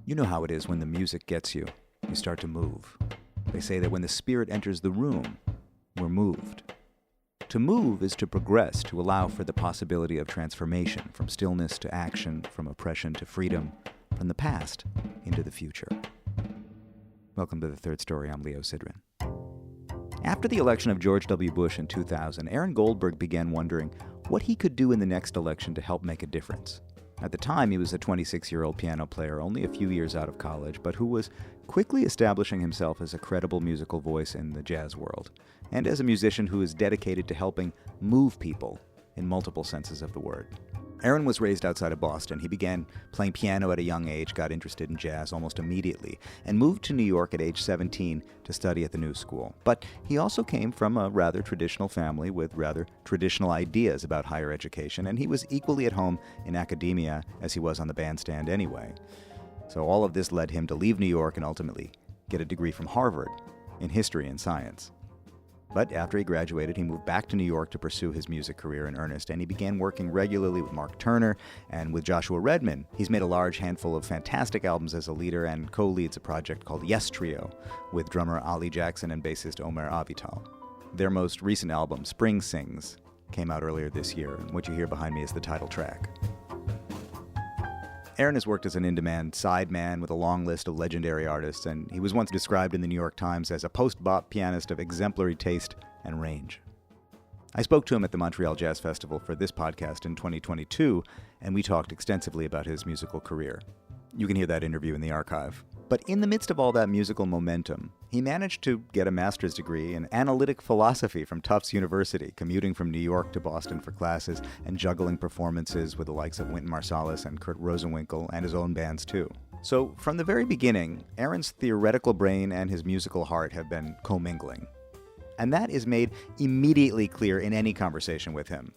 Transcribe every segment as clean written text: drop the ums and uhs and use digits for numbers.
You know how it is when the music gets you. You start to move. They say that when the spirit enters the room, we're moved. To move is to progress, to allow for the possibility of transformation, from stillness to action, from oppression to freedom, from the past into the future. Welcome to The Third Story. I'm Leo Sidran. After the election of George W. Bush in 2000, Aaron Goldberg began wondering what he could do in the next election to help make a difference. At the time, he was a 26-year-old piano player, only a few years out of college, but who was quickly establishing himself as a credible musical voice in the jazz world, and as a musician who is dedicated to helping move people in multiple senses of the word. Aaron was raised outside of Boston. He began playing piano at a young age, got interested in jazz almost immediately, and moved to New York at age 17 to study at the New School. But he also came from a rather traditional family with rather traditional ideas about higher education, and he was equally at home in academia as he was on the bandstand anyway. So all of this led him to leave New York and ultimately get a degree from Harvard in history and science. But after he graduated, he moved back to New York to pursue his music career in earnest, and he began working regularly with Mark Turner and with Joshua Redman. He's made a large handful of fantastic albums as a leader and co-leads a project called Yes Trio with drummer Ali Jackson and bassist Omer Avital. Their most recent album, Spring Sings, came out earlier this year, and what you hear behind me is the title track. Aaron has worked as an in-demand sideman with a long list of legendary artists, and he was once described in the New York Times as a post-bop pianist of exemplary taste and range. I spoke to him at the Montreal Jazz Festival for this podcast in 2022, and we talked extensively about his musical career. You can hear that interview in the archive. But in the midst of all that musical momentum, he managed to get a master's degree in analytic philosophy from Tufts University, commuting from New York to Boston for classes and juggling performances with the likes of Wynton Marsalis and Kurt Rosenwinkel and his own bands too. So from the very beginning, Aaron's theoretical brain and his musical heart have been commingling. And that is made immediately clear in any conversation with him.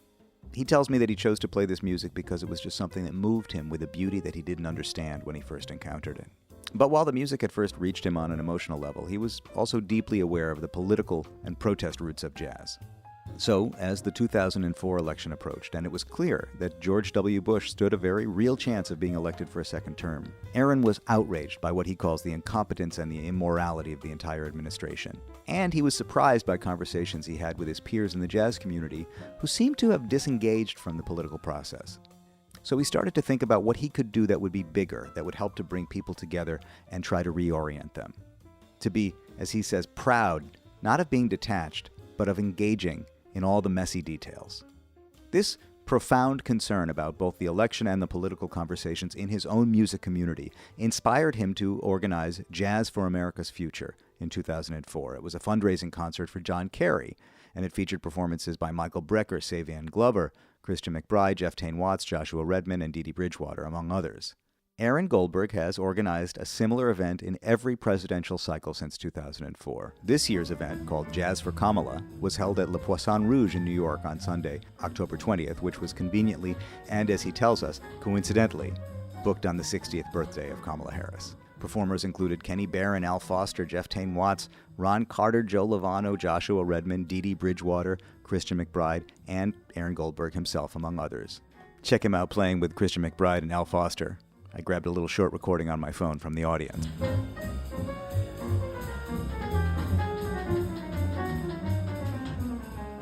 He tells me that he chose to play this music because it was just something that moved him with a beauty that he didn't understand when he first encountered it. But while the music at first reached him on an emotional level, he was also deeply aware of the political and protest roots of jazz. So, as the 2004 election approached, and it was clear that George W. Bush stood a very real chance of being elected for a second term, Aaron was outraged by what he calls the incompetence and the immorality of the entire administration. And he was surprised by conversations he had with his peers in the jazz community who seemed to have disengaged from the political process. So he started to think about what he could do that would be bigger, that would help to bring people together and try to reorient them. To be, as he says, proud, not of being detached, but of engaging in all the messy details. This profound concern about both the election and the political conversations in his own music community inspired him to organize Jazz for America's Future in 2004. It was a fundraising concert for John Kerry, and it featured performances by Michael Brecker, Savion Glover, Christian McBride, Jeff Tain Watts, Joshua Redman, and Dee Dee Bridgewater, among others. Aaron Goldberg has organized a similar event in every presidential cycle since 2004. This year's event, called Jazz for Kamala, was held at Le Poisson Rouge in New York on Sunday, October 20th, which was conveniently, and as he tells us, coincidentally, booked on the 60th birthday of Kamala Harris. Performers included Kenny Barron, Al Foster, Jeff Tain Watts, Ron Carter, Joe Lovano, Joshua Redman, Dee Dee Bridgewater, Christian McBride, and Aaron Goldberg himself, among others. Check him out playing with Christian McBride and Al Foster. I grabbed a little short recording on my phone from the audience.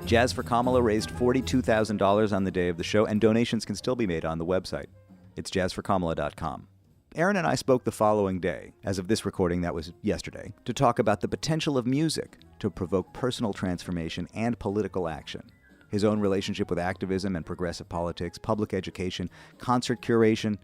Jazz for Kamala raised $42,000 on the day of the show, and donations can still be made on the website. It's jazzforkamala.com. Aaron and I spoke the following day, as of this recording that was yesterday, to talk about the potential of music to provoke personal transformation and political action. His own relationship with activism and progressive politics, public education, concert curation,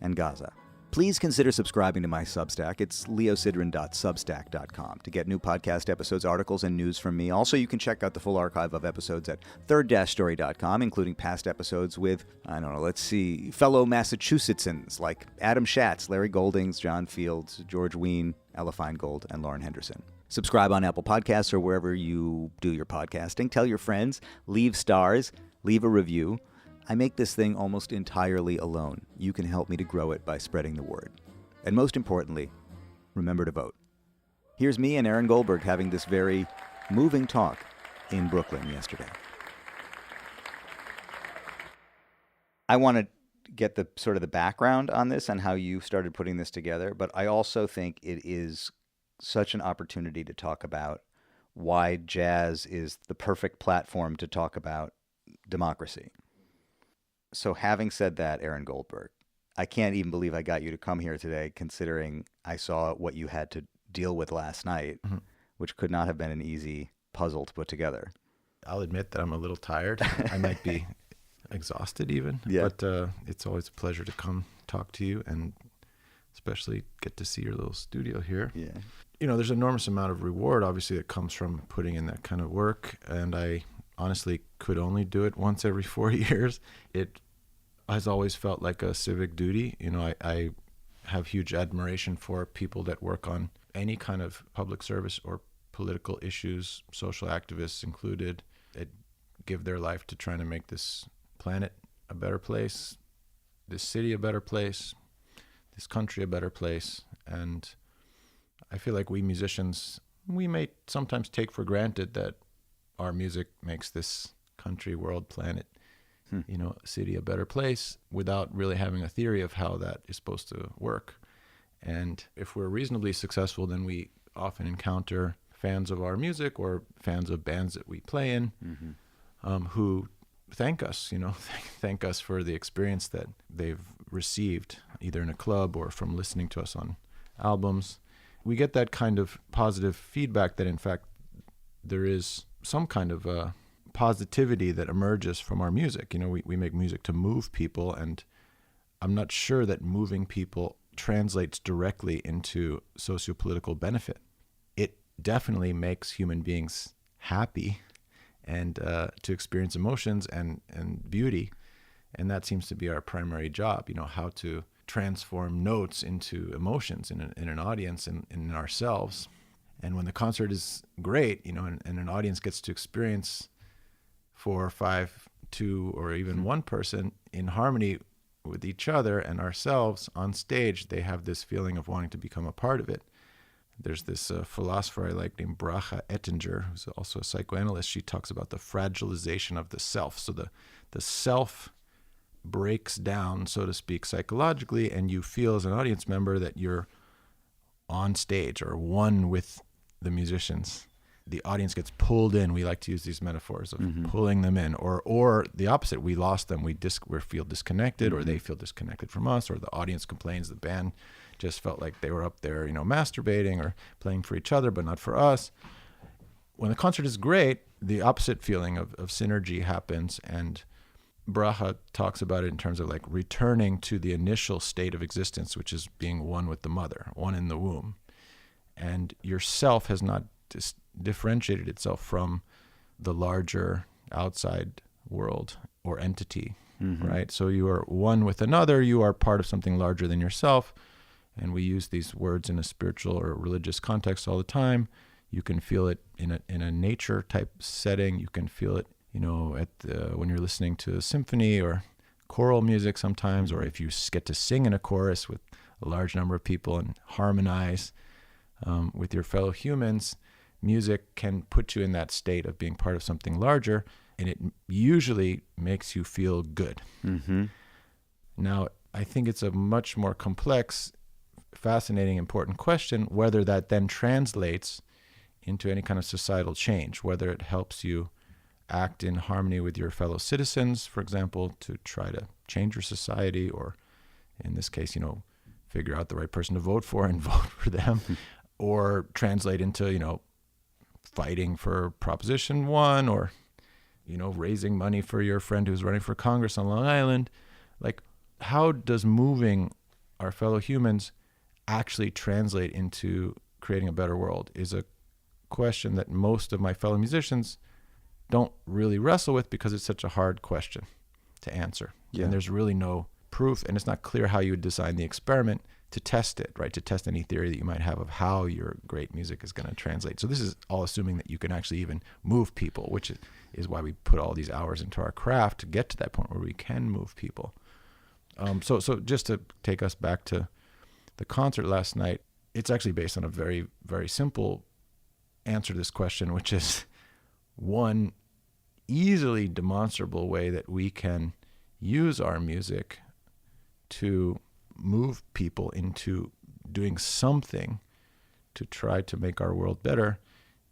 and Gaza. Please consider subscribing to my Substack. It's leosidran.substack.com to get new podcast episodes, articles, and news from me. Also, you can check out the full archive of episodes at third-story.com, including past episodes with, fellow Massachusettsans like Adam Schatz, Larry Goldings, John Fields, George Wein, Ella Feingold, and Lauren Henderson. Subscribe on Apple Podcasts or wherever you do your podcasting. Tell your friends, leave stars, leave a review. I make this thing almost entirely alone. You can help me to grow it by spreading the word. And most importantly, remember to vote. Here's me and Aaron Goldberg having this very moving talk in Brooklyn yesterday. I want to get the sort of the background on this and how you started putting this together, but I also think it is such an opportunity to talk about why jazz is the perfect platform to talk about democracy. So having said that, Aaron Goldberg, I can't even believe I got you to come here today, considering I saw what you had to deal with last night, which could not have been an easy puzzle to put together. I'll admit that I'm a little tired. I might be exhausted even, but it's always a pleasure to come talk to you and especially get to see your little studio here. Yeah. You know, there's an enormous amount of reward, obviously, that comes from putting in that kind of work. And I honestly could only do it once every 4 years. It has always felt like a civic duty. You know, I have huge admiration for people that work on any kind of public service or political issues, social activists included, that give their life to trying to make this planet a better place, this city a better place, this country a better place. And I feel like we musicians, we may sometimes take for granted that our music makes this country, world, planet, you know, city a better place without really having a theory of how that is supposed to work. And if we're reasonably successful, then we often encounter fans of our music or fans of bands that we play in who thank us, you know, thank us for the experience that they've received, either in a club or from listening to us on albums. We get that kind of positive feedback that, in fact, there is some kind of positivity that emerges from our music. You know, we make music to move people, and I'm not sure that moving people translates directly into socio-political benefit. It definitely makes human beings happy and to experience emotions and beauty, and that seems to be our primary job, you know, how to transform notes into emotions in an audience and in ourselves. And when the concert is great, you know, and an audience gets to experience 4 or 5, 2, or even one person in harmony with each other and ourselves on stage, they have this feeling of wanting to become a part of it. There's this philosopher I like named Bracha Ettinger, who's also a psychoanalyst. She talks about the fragilization of the self. So the self breaks down, so to speak, psychologically, and you feel as an audience member that you're on stage or one with the musicians. The audience gets pulled in. We like to use these metaphors of pulling them in, or the opposite. We lost them. We feel disconnected, or they feel disconnected from us, or the audience complains the band just felt like they were up there, you know, masturbating or playing for each other, but not for us. When the concert is great, the opposite feeling of synergy happens, and Bracha talks about it in terms of like returning to the initial state of existence, which is being one with the mother, one in the womb. And yourself has not differentiated itself from the larger outside world or entity, right? So you are one with another, you are part of something larger than yourself. And we use these words in a spiritual or religious context all the time. You can feel it in a nature type setting. You can feel it, you know, when you're listening to a symphony or choral music sometimes, or if you get to sing in a chorus with a large number of people and harmonize with your fellow humans. Music can put you in that state of being part of something larger, and it usually makes you feel good. Now, I think it's a much more complex, fascinating, important question whether that then translates into any kind of societal change, whether it helps you act in harmony with your fellow citizens, for example, to try to change your society, or in this case, you know, figure out the right person to vote for and vote for them, or translate into, you know, fighting for Proposition 1, or, you know, raising money for your friend who's running for Congress on Long Island. Like, how does moving our fellow humans actually translate into creating a better world is a question that most of my fellow musicians don't really wrestle with, because it's such a hard question to answer. Yeah. And there's really no proof, and it's not clear how you would design the experiment to test it, right? To test any theory that you might have of how your great music is going to translate. So this is all assuming that you can actually even move people, which is why we put all these hours into our craft to get to that point where we can move people. So just to take us back to the concert last night, it's actually based on a very, very simple answer to this question, which is one easily demonstrable way that we can use our music to move people into doing something to try to make our world better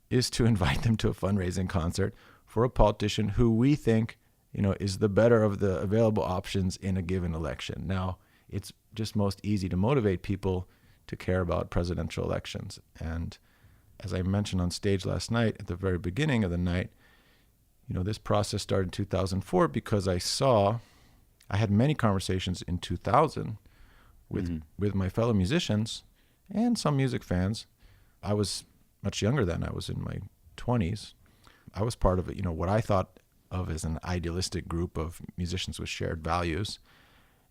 is to invite them to a fundraising concert for a politician who we think, is the better of the available options in a given election. Now, it's just most easy to motivate people to care about presidential elections. And as I mentioned on stage last night, at the very beginning of the night, this process started in 2004 because I had many conversations in 2000 with my fellow musicians and some music fans. I was much younger then. I was in my 20s. I was part of what I thought of as an idealistic group of musicians with shared values.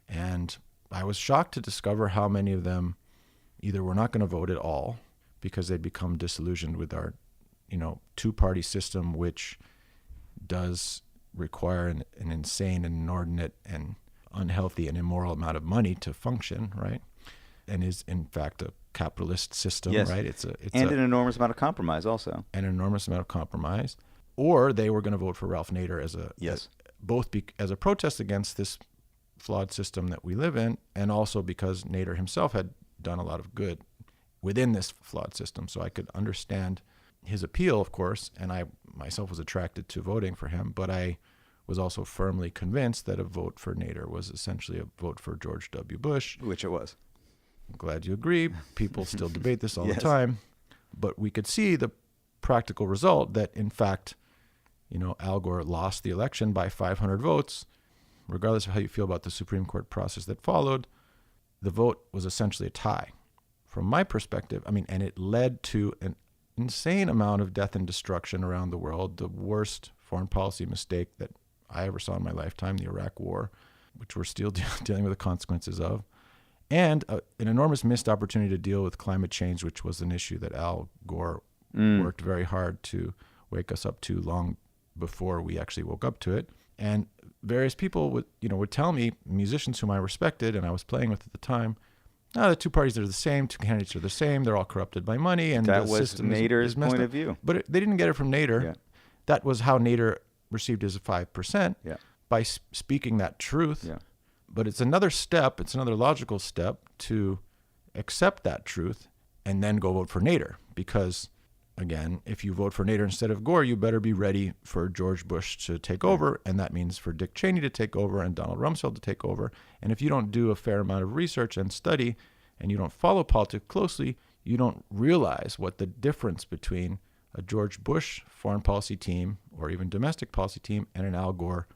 And I was shocked to discover how many of them either were not going to vote at all because they'd become disillusioned with our, two-party system, which does require an insane and inordinate and unhealthy and immoral amount of money to function, right? And is in fact a capitalist system, yes. right? It's an enormous amount of compromise also. An enormous amount of compromise. Or they were going to vote for Ralph Nader as a protest against this flawed system that we live in, and also because Nader himself had done a lot of good within this flawed system. So I could understand his appeal, of course, and I myself was attracted to voting for him, but I was also firmly convinced that a vote for Nader was essentially a vote for George W. Bush. Which it was. I'm glad you agree. People still debate this all yes. the time. But we could see the practical result that, in fact, Al Gore lost the election by 500 votes. Regardless of how you feel about the Supreme Court process that followed, the vote was essentially a tie. From my perspective, and it led to an insane amount of death and destruction around the world, the worst foreign policy mistake that I ever saw in my lifetime, the Iraq War, which we're still dealing with the consequences of, and an enormous missed opportunity to deal with climate change, which was an issue that Al Gore worked very hard to wake us up to long before we actually woke up to it. And various people would tell me, musicians whom I respected and I was playing with at the time, the two parties are the same, two candidates are the same, they're all corrupted by money, and that the was system Nader's is messed point up. of view. But they didn't get it from Nader. Yeah. That was how Nader received his 5%, by speaking that truth. Yeah. But it's another logical step to accept that truth and then go vote for Nader. Because, again, if you vote for Nader instead of Gore, you better be ready for George Bush to take over, and that means for Dick Cheney to take over and Donald Rumsfeld to take over. And if you don't do a fair amount of research and study, and you don't follow politics closely, you don't realize what the difference between a George Bush foreign policy team or even domestic policy team and an Al Gore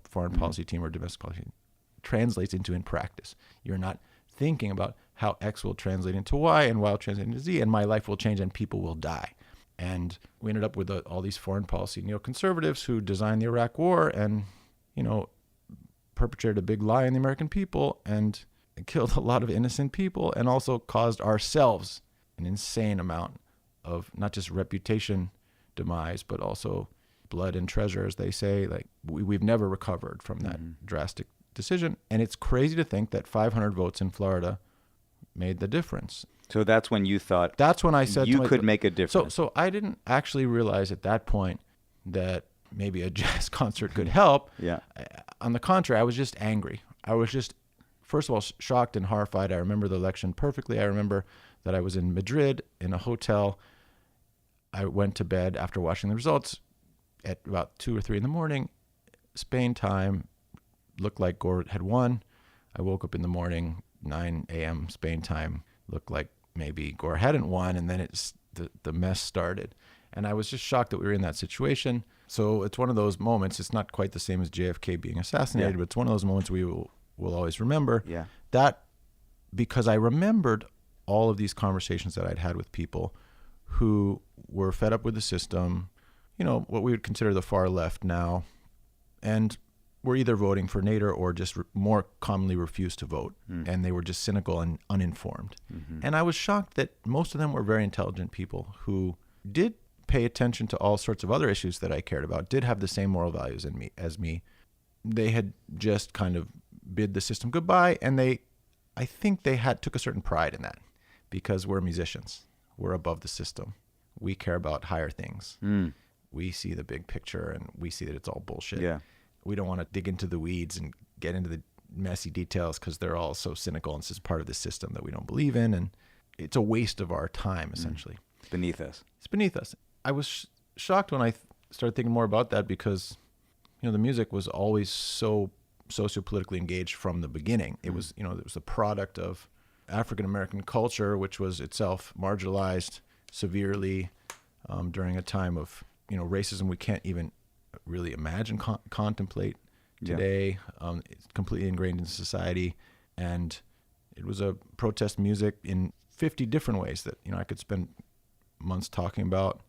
foreign policy team or domestic policy team translates into in practice. You're not thinking about how X will translate into Y and Y will translate into Z, and my life will change and people will die. And we ended up with all these foreign policy neoconservatives who designed the Iraq War and, perpetrated a big lie on the American people and killed a lot of innocent people and also caused ourselves an insane amount of not just reputation demise, but also blood and treasure, as they say. Like we've never recovered from that drastic decision. And it's crazy to think that 500 votes in Florida made the difference. So that's when you thought that's when I said you could make a difference. So I didn't actually realize at that point that maybe a jazz concert could help. Yeah. On the contrary, I was just angry. I was just, first of all, shocked and horrified. I remember the election perfectly. I remember that I was in Madrid in a hotel. I went to bed after watching the results at about 2 or 3 in the morning, Spain time. Looked like Gore had won. I woke up in the morning, 9 a.m. Spain time. Looked like maybe Gore hadn't won, and then the mess started. And I was just shocked that we were in that situation. So it's one of those moments. It's not quite the same as JFK being assassinated, but it's one of those moments we will always remember. Yeah. That because I remembered all of these conversations that I'd had with people who were fed up with the system, what we would consider the far left now, and were either voting for Nader or just more commonly refused to vote. And they were just cynical and uninformed. And I was shocked that most of them were very intelligent people who did pay attention to all sorts of other issues that I cared about, did have the same moral values as me. They had just kind of bid the system goodbye, and I think they took a certain pride in that because we're musicians. We're above the system. We care about higher things. We see the big picture, and we see that it's all bullshit. Yeah. We don't want to dig into the weeds and get into the messy details because they're all so cynical and it's just part of the system that we don't believe in. And it's a waste of our time, essentially. Beneath us. It's beneath us. I was shocked when I started thinking more about that because, the music was always so sociopolitically engaged from the beginning. It was, it was a product of African-American culture, which was itself marginalized severely during a time of, racism we can't even really imagine, contemplate today. It's completely ingrained in society. And it was a protest music in 50 different ways that, I could spend months talking about.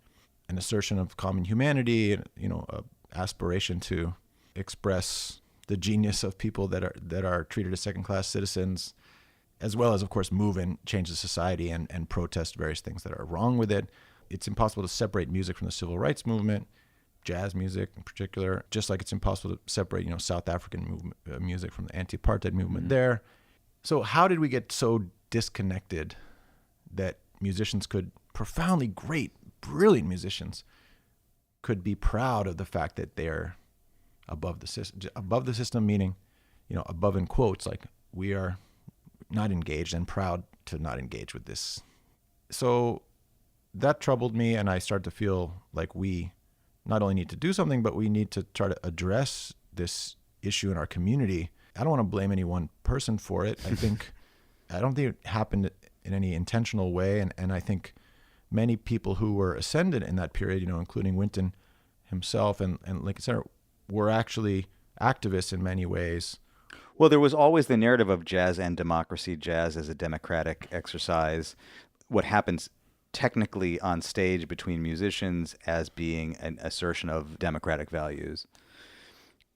An assertion of common humanity, a aspiration to express the genius of people that are treated as second-class citizens, as well as, of course, move and change the society and protest various things that are wrong with it. It's impossible to separate music from the civil rights movement, jazz music in particular, just like it's impossible to separate, South African music from the anti-apartheid movement there. So how did we get so disconnected that musicians could, profoundly great, brilliant musicians, could be proud of the fact that they're above the system, meaning, above in quotes, like we are not engaged and proud to not engage with this. So that troubled me, and I started to feel like we not only need to do something, but we need to try to address this issue in our community. I don't want to blame any one person for it. I don't think it happened in any intentional way, and I think many people who were ascendant in that period, including Winton himself and Lincoln Center, were actually activists in many ways. Well, there was always the narrative of jazz and democracy, jazz as a democratic exercise. What happens technically on stage between musicians as being an assertion of democratic values.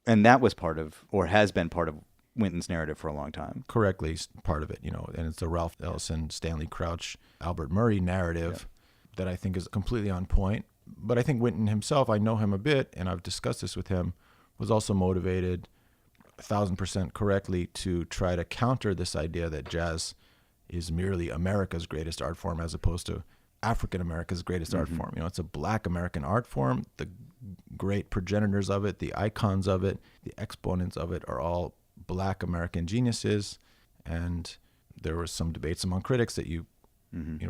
And that was part of, or has been part of, Winton's narrative for a long time. Correctly, part of it, and it's the Ralph Ellison, Stanley Crouch, Albert Murray narrative that I think is completely on point. But I think Winton himself, I know him a bit, and I've discussed this with him, was also motivated 1,000% correctly to try to counter this idea that jazz is merely America's greatest art form as opposed to African America's greatest art form. It's a Black American art form. The great progenitors of it, the icons of it, the exponents of it are all Black American geniuses. And there was some debates among critics that you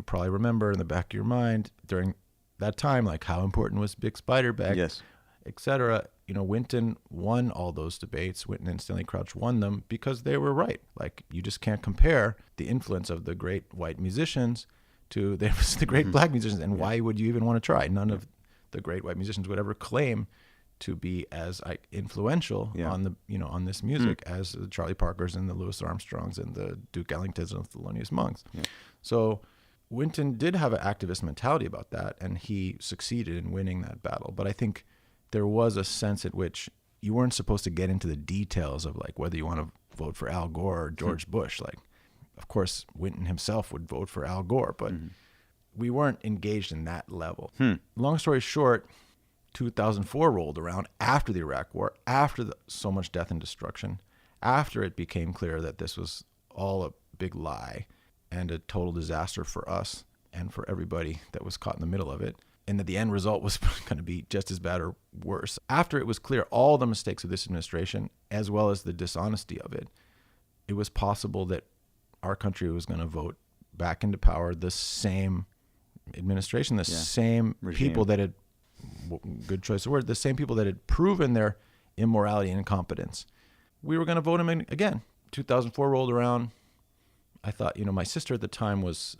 probably remember in the back of your mind during that time, like how important was Big Spiderbeck, et cetera. Winton won all those debates. Winton and Stanley Crouch won them because they were right. Like, you just can't compare the influence of the great white musicians to the great Black musicians. And why would you even want to try? None of the great white musicians would ever claim to be as influential on the on this music as the Charlie Parkers and the Louis Armstrongs and the Duke Ellingtons and the Thelonious Monks. So Winton did have an activist mentality about that, and he succeeded in winning that battle. But I think there was a sense at which you weren't supposed to get into the details of like whether you want to vote for Al Gore or George Bush. Like, of course, Winton himself would vote for Al Gore, but we weren't engaged in that level. Long story short, 2004 rolled around after the Iraq War, after so much death and destruction, after it became clear that this was all a big lie and a total disaster for us and for everybody that was caught in the middle of it, and that the end result was going to be just as bad or worse. After it was clear all the mistakes of this administration, as well as the dishonesty of it, it was possible that our country was going to vote back into power the same administration, the same regime. People that had, good choice of word, the same people that had proven their immorality and incompetence. We were going to vote them in again. 2004 rolled around. I thought, my sister at the time was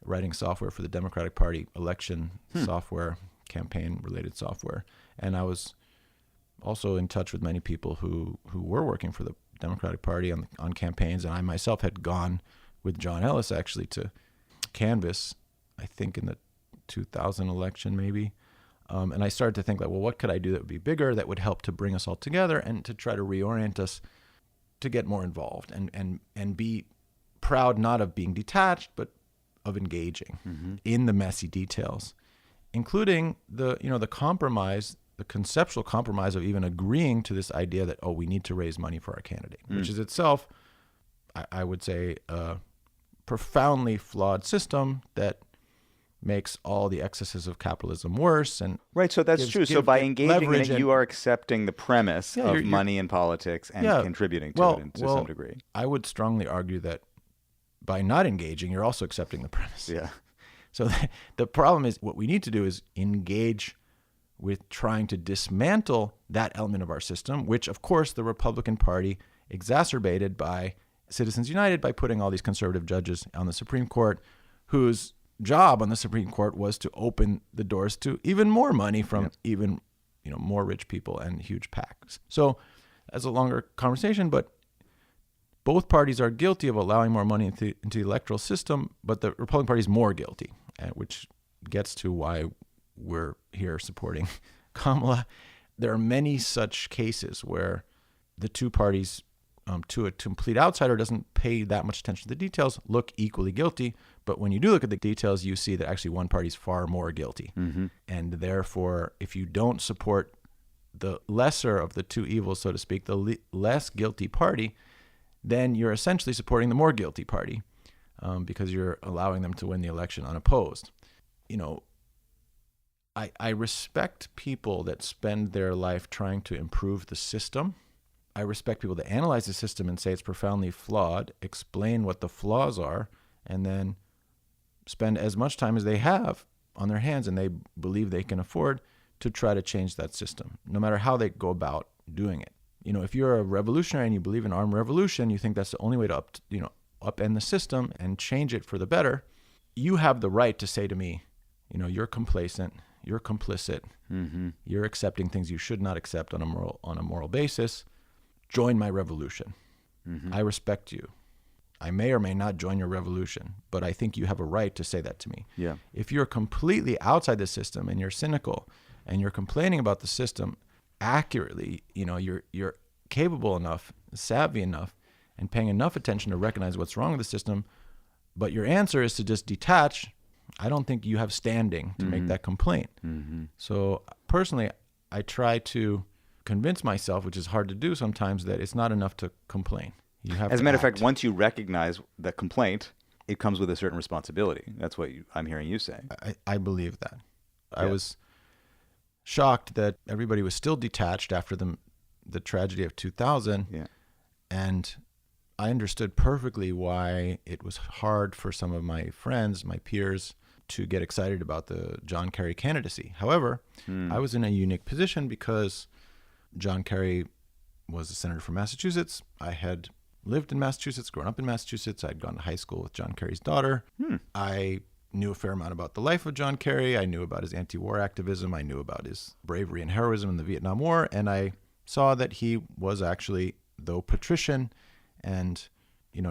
writing software for the Democratic Party election software, campaign-related software. And I was also in touch with many people who were working for the Democratic Party on campaigns. And I myself had gone with John Ellis, actually, to canvass, I think in the 2000 election maybe. And I started to think, like, well, what could I do that would be bigger, that would help to bring us all together and to try to reorient us to get more involved and be proud not of being detached, but of engaging in the messy details, including the compromise, the conceptual compromise of even agreeing to this idea that, we need to raise money for our candidate, which is itself, I would say, a profoundly flawed system that makes all the excesses of capitalism worse. And right, so that's true. So by engaging in it, you are accepting the premise of you're, money in politics and contributing to it to some degree. I would strongly argue that by not engaging, you're also accepting the premise. Yeah. So the problem is, what we need to do is engage with trying to dismantle that element of our system, which, of course, the Republican Party exacerbated by Citizens United by putting all these conservative judges on the Supreme Court, whose job on the Supreme Court was to open the doors to even more money from even more rich people and huge PACs. So that's a longer conversation, but both parties are guilty of allowing more money into the electoral system, but the Republican Party is more guilty, which gets to why we're here supporting Kamala. There are many such cases where the two parties, to a complete outsider, doesn't pay that much attention to the details, look equally guilty. But when you do look at the details, you see that actually one party is far more guilty. Mm-hmm. And therefore, if you don't support the lesser of the two evils, so to speak, the less guilty party, then you're essentially supporting the more guilty party, because you're allowing them to win the election unopposed. I respect people that spend their life trying to improve the system. I respect people that analyze the system and say it's profoundly flawed, explain what the flaws are, and then spend as much time as they have on their hands and they believe they can afford to try to change that system, no matter how they go about doing it. If you're a revolutionary and you believe in armed revolution, you think that's the only way to upend the system and change it for the better, you have the right to say to me, you're complacent, you're complicit, mm-hmm. you're accepting things you should not accept on a moral basis. Join my revolution. Mm-hmm. I respect you. I may or may not join your revolution, but I think you have a right to say that to me. Yeah. If you're completely outside the system and you're cynical and you're complaining about the system accurately, you're capable enough, savvy enough, and paying enough attention to recognize what's wrong with the system, but your answer is to just detach, I don't think you have standing to mm-hmm. make that complaint. Mm-hmm. So personally, I try to convince myself, which is hard to do sometimes, that it's not enough to complain. You have As a matter of fact, once you recognize the complaint, it comes with a certain responsibility. That's what I'm hearing you say. I believe that. Yeah. I was shocked that everybody was still detached after the tragedy of 2000. Yeah. And I understood perfectly why it was hard for some of my friends, my peers, to get excited about the John Kerry candidacy. However, I was in a unique position because John Kerry was a senator from Massachusetts. I had lived in Massachusetts, grown up in Massachusetts. I'd gone to high school with John Kerry's daughter. I knew a fair amount about the life of John Kerry. I knew about his anti-war activism. I knew about his bravery and heroism in the Vietnam War. And I saw that he was actually, though patrician, and he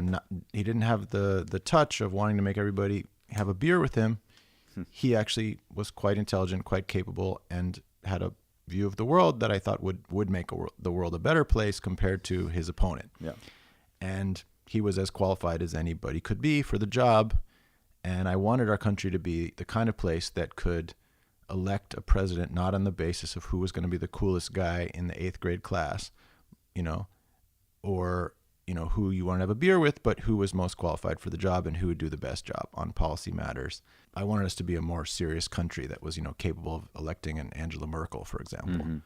didn't have the touch of wanting to make everybody have a beer with him. He actually was quite intelligent, quite capable, and had a view of the world that I thought would make the world a better place compared to his opponent. Yeah. And he was as qualified as anybody could be for the job. And I wanted our country to be the kind of place that could elect a president not on the basis of who was going to be the coolest guy in the 8th grade class, or who you want to have a beer with, but who was most qualified for the job and who would do the best job on policy matters. I wanted us to be a more serious country that was, capable of electing an Angela Merkel, for example,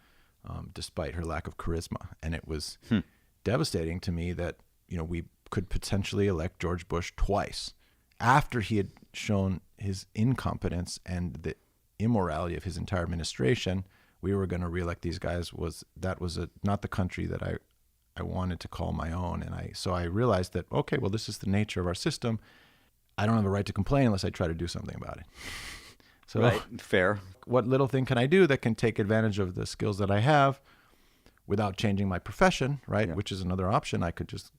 despite her lack of charisma. And it was devastating to me that, we could potentially elect George Bush twice after he had shown his incompetence and the immorality of his entire administration. We were going to reelect these guys. That was not the country that I wanted to call my own. And so I realized that, okay, well, this is the nature of our system. I don't have a right to complain unless I try to do something about it. So right, fair. What little thing can I do that can take advantage of the skills that I have without changing my profession, right? Yeah. Which is another option. I could just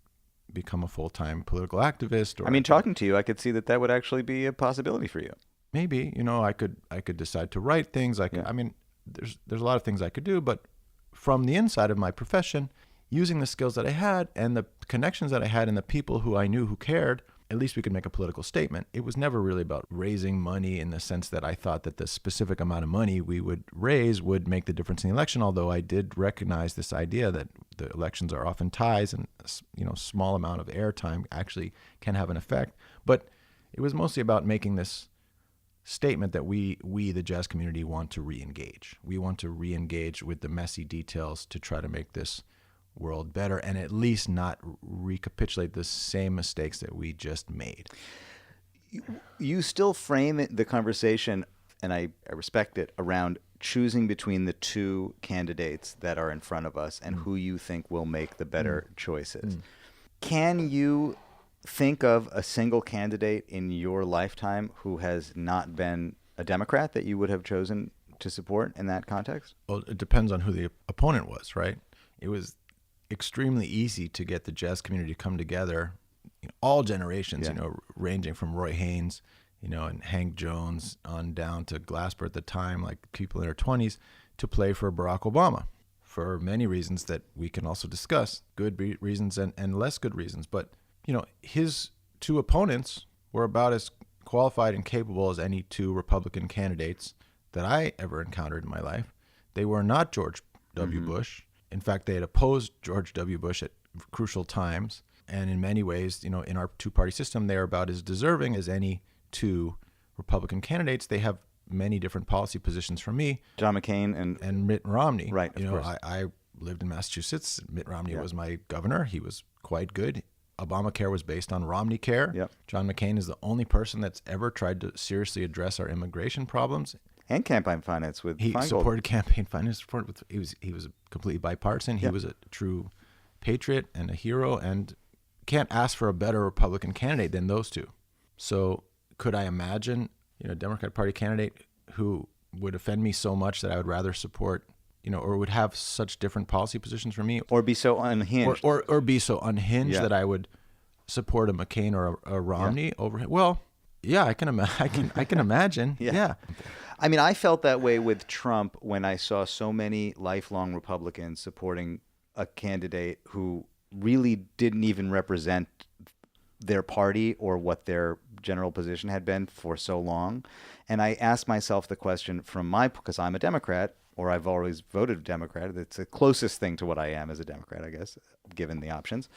become a full-time political activist. Or talking to you, I could see that would actually be a possibility for you. Maybe, I could decide to write things. There's a lot of things I could do, but from the inside of my profession, using the skills that I had and the connections that I had and the people who I knew who cared, at least we could make a political statement. It was never really about raising money in the sense that I thought that the specific amount of money we would raise would make the difference in the election, although I did recognize this idea that the elections are often ties and, small amount of airtime actually can have an effect. But it was mostly about making this statement that we the jazz community want to re-engage. We want to re-engage with the messy details to try to make this world better and at least not recapitulate the same mistakes that we just made. You still frame the conversation, and I respect it, around choosing between the two candidates that are in front of us and who you think will make the better choices. Can you think of a single candidate in your lifetime who has not been a Democrat that you would have chosen to support in that context? Well, it depends on who the opponent was, right? It was extremely easy to get the jazz community to come together, all generations, ranging from Roy Haynes, and Hank Jones on down to Glasper at the time, like people in their 20s, to play for Barack Obama for many reasons that we can also discuss, good reasons and less good reasons. But, his two opponents were about as qualified and capable as any two Republican candidates that I ever encountered in my life. They were not George W. Bush. In fact, they had opposed George W. Bush at crucial times. And in many ways, in our two-party system, they're about as deserving as any two Republican candidates. They have many different policy positions from me. John McCain and Mitt Romney. Right, of course. I lived in Massachusetts. Mitt Romney was my governor. He was quite good. Obamacare was based on Romney Care. Yep. John McCain is the only person that's ever tried to seriously address our immigration problems. And campaign finance with He Feingold. supported campaign finance support. He was completely bipartisan. He was a true patriot and a hero, and can't ask for a better Republican candidate than those two. So could I imagine, a Democrat Party candidate who would offend me so much that I would rather support, or would have such different policy positions from me, or be so unhinged, or be so unhinged that I would support a McCain or a Romney over him? Well, yeah, I can imagine. Yeah. I mean, I felt that way with Trump when I saw so many lifelong Republicans supporting a candidate who really didn't even represent their party or what their general position had been for so long. And I asked myself the question because I'm a Democrat, or I've always voted Democrat. It's the closest thing to what I am as a Democrat, I guess, given the options.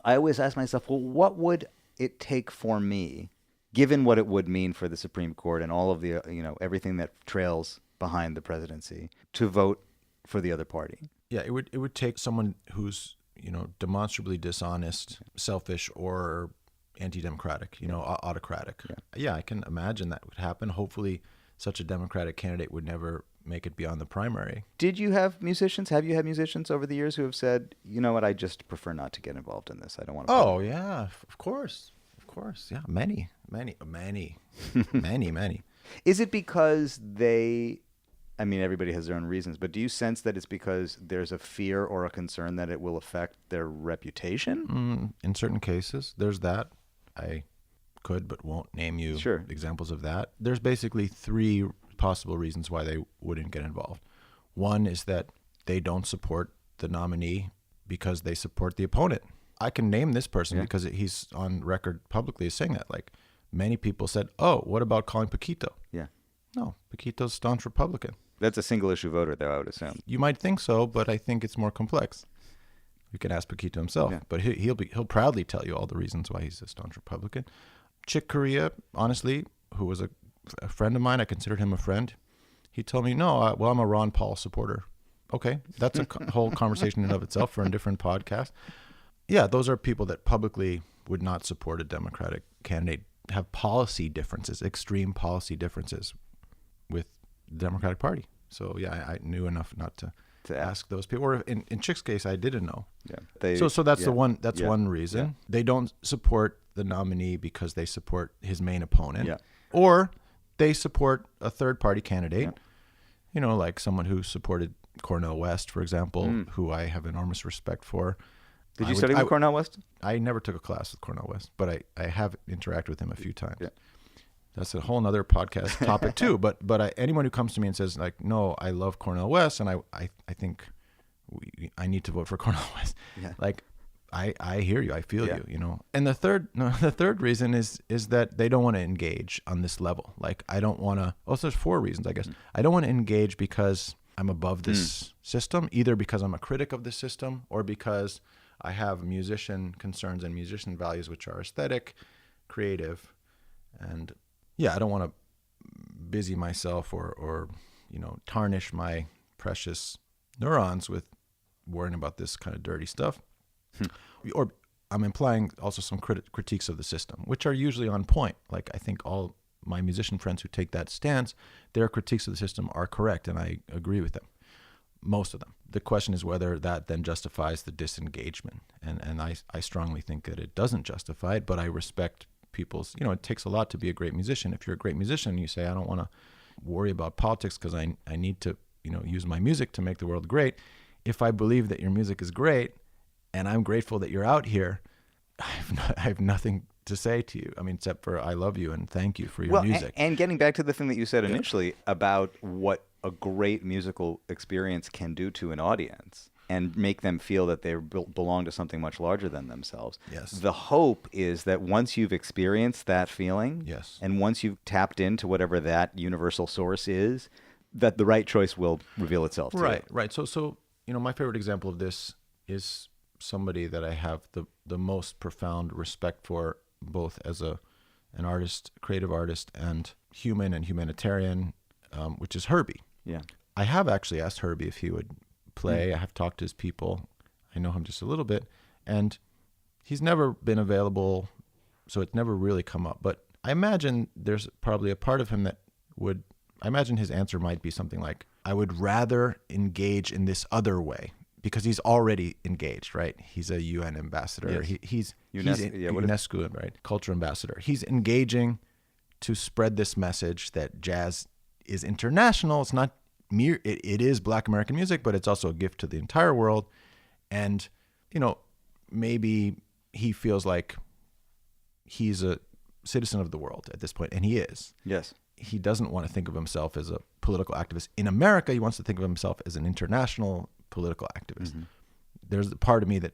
I always ask myself, well, what would it take for me, given what it would mean for the Supreme Court and all of the, everything that trails behind the presidency, to vote for the other party? Yeah, it would take someone who's, demonstrably dishonest, selfish, or anti-democratic, autocratic. Yeah, I can imagine that would happen. Hopefully such a Democratic candidate would never make it beyond the primary. Have you had musicians over the years who have said, you know what, I just prefer not to get involved in this. I don't want to. Oh, yeah, of course. Yeah, many. Is it because everybody has their own reasons, but do you sense that it's because there's a fear or a concern that it will affect their reputation? In certain cases, there's that. I could but won't name you examples of that. There's basically three possible reasons why they wouldn't get involved. One is that they don't support the nominee because they support the opponent. I can name this person because he's on record publicly as saying that. Like, many people said, oh, what about calling Paquito? Yeah. No, Paquito's staunch Republican. That's a single issue voter, though, I would assume. You might think so, but I think it's more complex. You can ask Paquito himself, but he'll proudly tell you all the reasons why he's a staunch Republican. Chick Corea, honestly, who was a friend of mine, I considered him a friend. He told me, no, I'm a Ron Paul supporter. Okay, that's a whole conversation in and of itself for a different podcast. Yeah, those are people that publicly would not support a Democratic candidate, have policy differences, extreme policy differences with the Democratic Party. So yeah, I knew enough not to ask those people. Or in Chick's case, I didn't know. Yeah. So that's one reason. Yeah. They don't support the nominee because they support his main opponent. Yeah. Or they support a third party candidate. Yeah. Like someone who supported Cornel West, for example, who I have enormous respect for. Did you study with Cornel West? I never took a class with Cornel West, but I have interacted with him a few times. Yeah. That's a whole nother podcast topic too. But anyone who comes to me and says like, no, I love Cornel West, and I think I need to vote for Cornel West. Yeah. Like, I hear you, I feel you, And the third reason is that they don't want to engage on this level. Like, I don't want to. Also, there's four reasons, I guess. I don't want to engage because I'm above this system, either because I'm a critic of the system or because I have musician concerns and musician values, which are aesthetic, creative, and I don't want to busy myself or tarnish my precious neurons with worrying about this kind of dirty stuff. Or I'm implying also some critiques of the system, which are usually on point. Like, I think all my musician friends who take that stance, their critiques of the system are correct, and I agree with them, most of them. The question is whether that then justifies the disengagement. And I strongly think that it doesn't justify it, but I respect people's, it takes a lot to be a great musician. If you're a great musician, you say, I don't want to worry about politics because I need to, use my music to make the world great. If I believe that your music is great, and I'm grateful that you're out here, I have nothing to say to you. I mean, except for I love you and thank you for your music. And getting back to the thing that you said initially about what a great musical experience can do to an audience and make them feel that they belong to something much larger than themselves. Yes. The hope is that once you've experienced that feeling, yes, and once you've tapped into whatever that universal source is, that the right choice will reveal itself to you. Right. So my favorite example of this is somebody that I have the most profound respect for, both as an artist, creative artist, and human and humanitarian, which is Herbie. Yeah. I have actually asked Herbie if he would play. I have talked to his people. I know him just a little bit, and he's never been available, so it's never really come up. But I imagine there's probably a part of him that would, I imagine his answer might be something like, I would rather engage in this other way, because he's already engaged, right? He's a UN ambassador. Yes. He's UNESCO, right? Culture ambassador. He's engaging to spread this message that jazz is international. It's not mere. It is Black American music, but it's also a gift to the entire world. And maybe he feels like he's a citizen of the world at this point, and he is. Yes. He doesn't want to think of himself as a political activist in America. He wants to think of himself as an international political activist. Mm-hmm. There's a part of me that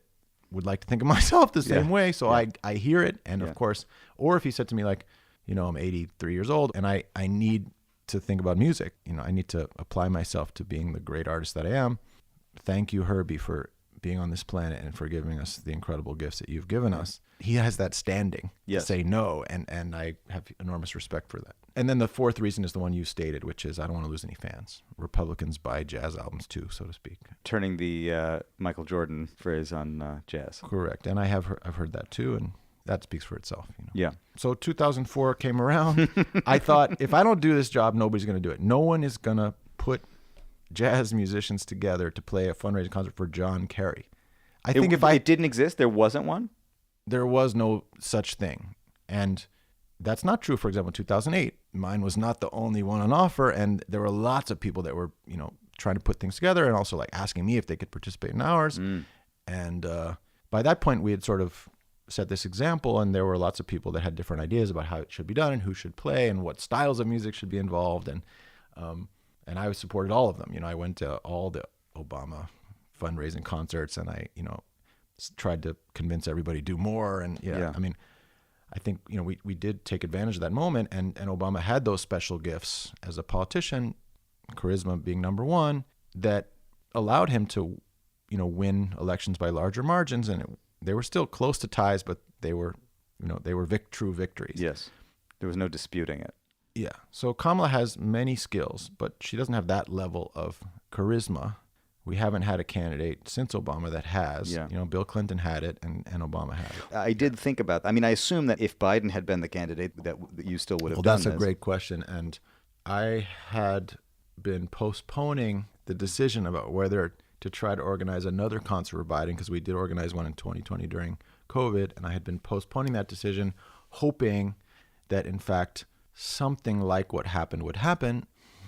would like to think of myself the same way. So I hear it. And of course, or if he said to me like, I'm 83 years old and I need to think about music, I need to apply myself to being the great artist that I am. Thank you, Herbie, for being on this planet and for giving us the incredible gifts that you've given us. He has that standing to say no. And I have enormous respect for that. And then the fourth reason is the one you stated, which is I don't want to lose any fans. Republicans buy jazz albums too, so to speak. Turning the Michael Jordan phrase on jazz. Correct. And I've heard that too, and that speaks for itself. Yeah. So 2004 came around. I thought, if I don't do this job, nobody's going to do it. No one is going to put jazz musicians together to play a fundraising concert for John Kerry. I think if it didn't exist, there wasn't one? There was no such thing. And that's not true, for example, in 2008. Mine was not the only one on offer, and there were lots of people that were, trying to put things together and also like asking me if they could participate in ours. And by that point, we had sort of set this example, and there were lots of people that had different ideas about how it should be done and who should play and what styles of music should be involved. And I supported all of them. I went to all the Obama fundraising concerts, and I, tried to convince everybody to do more. And I think, we did take advantage of that moment, and Obama had those special gifts as a politician, charisma being number one, that allowed him to, win elections by larger margins. And they were still close to ties, but they were, true victories. Yes. There was no disputing it. Yeah. So Kamala has many skills, but she doesn't have that level of charisma. We haven't had a candidate since Obama that has. Yeah. Bill Clinton had it, and Obama had it. I did think about that. I mean, I assume that if Biden had been the candidate, that you still would have done this. Well, that's a great question. And I had been postponing the decision about whether to try to organize another concert for Biden, because we did organize one in 2020 during COVID, and I had been postponing that decision, hoping that, in fact, something like what happened would happen.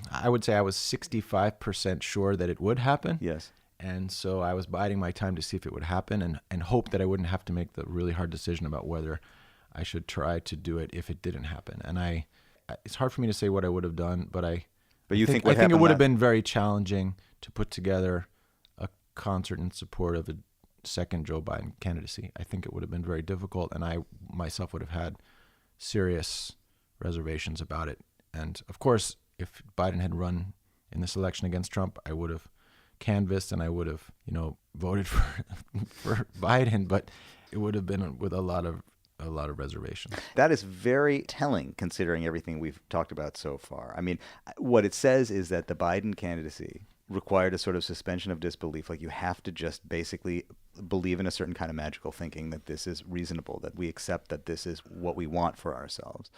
I would say I was 65% sure that it would happen. Yes. And so I was biding my time to see if it would happen and hope that I wouldn't have to make the really hard decision about whether I should try to do it if it didn't happen. And it's hard for me to say what I would have done, but I think it would have been very challenging to put together a concert in support of a second Joe Biden candidacy. I think it would have been very difficult, and I myself would have had serious reservations about it. And of course, if Biden had run in this election against Trump, I would have canvassed and I would have, voted for Biden, but it would have been with a lot of a lot of reservations. That is very telling considering everything we've talked about so far. I mean, what it says is that the Biden candidacy required a sort of suspension of disbelief. Like you have to just basically believe in a certain kind of magical thinking that this is reasonable, that we accept that this is what we want for ourselves.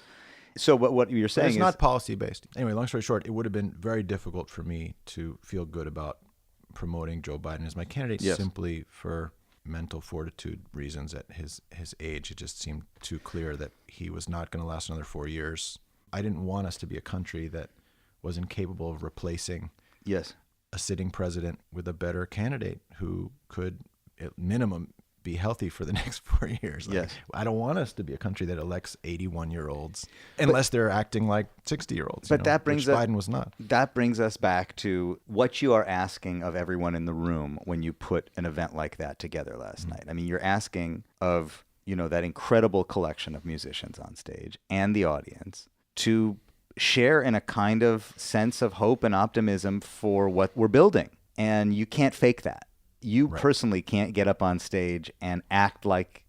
So what you're saying is... It's not policy-based. Anyway, long story short, it would have been very difficult for me to feel good about promoting Joe Biden as my candidate simply for mental fortitude reasons at his age. It just seemed too clear that he was not going to last another 4 years. I didn't want us to be a country that was incapable of replacing a sitting president with a better candidate who could, at minimum, be healthy for the next 4 years. I don't want us to be a country that elects 81-year-olds unless they're acting like 60-year-olds. But that brings which Biden was not. That brings us back to what you are asking of everyone in the room when you put an event like that together last night. I mean, you're asking of, that incredible collection of musicians on stage and the audience to share in a kind of sense of hope and optimism for what we're building. And you can't fake that. You personally can't get up on stage and act like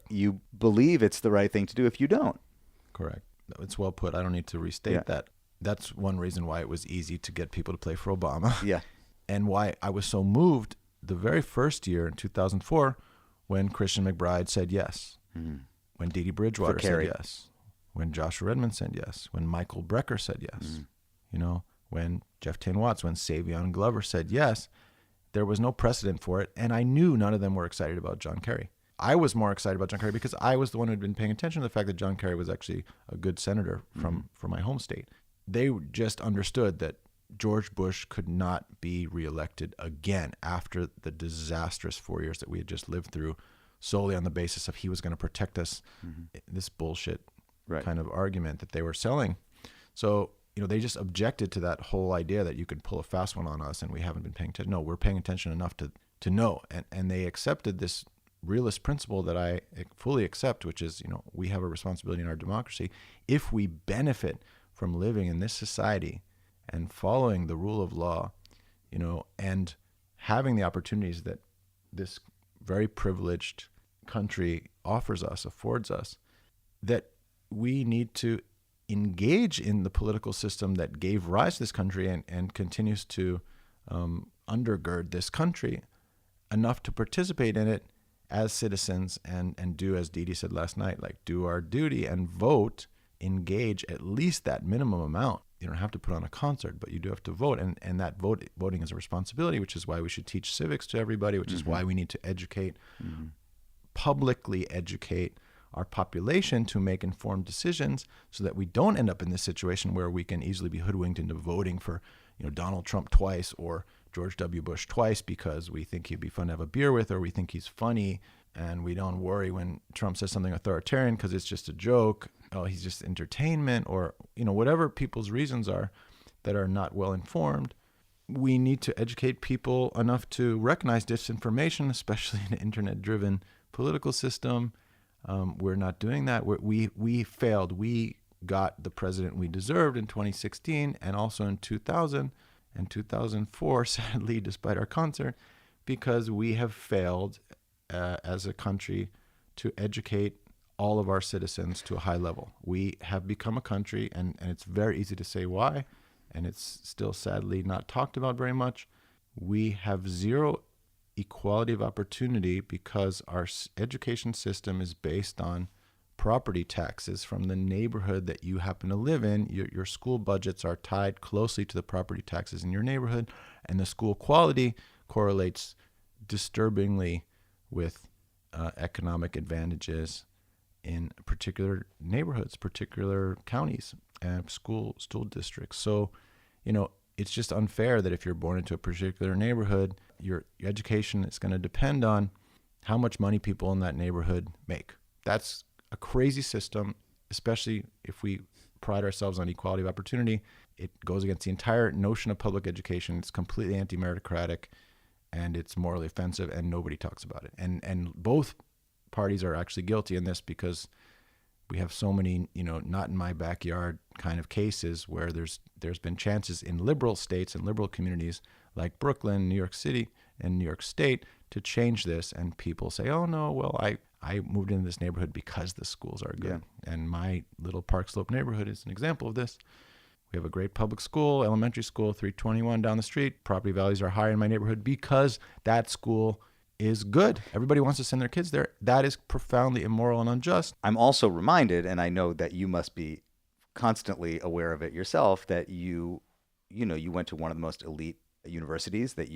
you believe it's the right thing to do if you don't. Correct. It's well put. I don't need to restate that. That's one reason why it was easy to get people to play for Obama. Yeah. And why I was so moved the very first year in 2004 when Christian McBride said yes, when Dee Dee Bridgewater said yes, when Joshua Redmond said yes, when Michael Brecker said yes, when Jeff Tain Watts, when Savion Glover said yes. There was no precedent for it, and I knew none of them were excited about John Kerry. I was more excited about John Kerry because I was the one who had been paying attention to the fact that John Kerry was actually a good senator from my home state. They just understood that George Bush could not be reelected again after the disastrous 4 years that we had just lived through, solely on the basis of he was going to protect us, this bullshit kind of argument that they were selling. So they just objected to that whole idea that you could pull a fast one on us and we haven't been paying attention. No, we're paying attention enough to know. And they accepted this realist principle that I fully accept, which is, we have a responsibility in our democracy. If we benefit from living in this society and following the rule of law, and having the opportunities that this very privileged country affords us, that we need to engage in the political system that gave rise to this country and continues to undergird this country enough to participate in it as citizens and do, as Dee Dee said last night, do our duty and vote, engage at least that minimum amount. You don't have to put on a concert, but you do have to vote. And that voting is a responsibility, which is why we should teach civics to everybody, which is why we need to educate, publicly educate our population to make informed decisions so that we don't end up in this situation where we can easily be hoodwinked into voting for, Donald Trump twice or George W. Bush twice because we think he'd be fun to have a beer with or we think he's funny, and we don't worry when Trump says something authoritarian because it's just a joke. Oh, he's just entertainment, or, whatever people's reasons are that are not well informed. We need to educate people enough to recognize disinformation, especially in an internet-driven political system. We're not doing that. We failed. We got the president we deserved in 2016 and also in 2000 and 2004, sadly, despite our concert, because we have failed as a country to educate all of our citizens to a high level. We have become a country, and it's very easy to say why, and it's still sadly not talked about very much. We have zero equality of opportunity because our education system is based on property taxes from the neighborhood that you happen to live in. Your school budgets are tied closely to the property taxes in your neighborhood, and the school quality correlates disturbingly with economic advantages in particular neighborhoods, particular counties, and school districts. So, it's just unfair that if you're born into a particular neighborhood, your education is going to depend on how much money people in that neighborhood make. That's a crazy system, especially if we pride ourselves on equality of opportunity. It goes against the entire notion of public education. It's completely anti-meritocratic, and it's morally offensive, and nobody talks about it. And both parties are actually guilty in this because we have so many, not in my backyard kind of cases where there's been chances in liberal states and liberal communities like Brooklyn, New York City, and New York State to change this. And people say, oh, no, well, I moved into this neighborhood because the schools are good. And my little Park Slope neighborhood is an example of this. We have a great public school, elementary school, 321 down the street. Property values are high in my neighborhood because that school is good. Everybody wants to send their kids there. That is profoundly immoral and unjust. I'm also reminded, and I know that you must be constantly aware of it yourself, that you went to one of the most elite universities that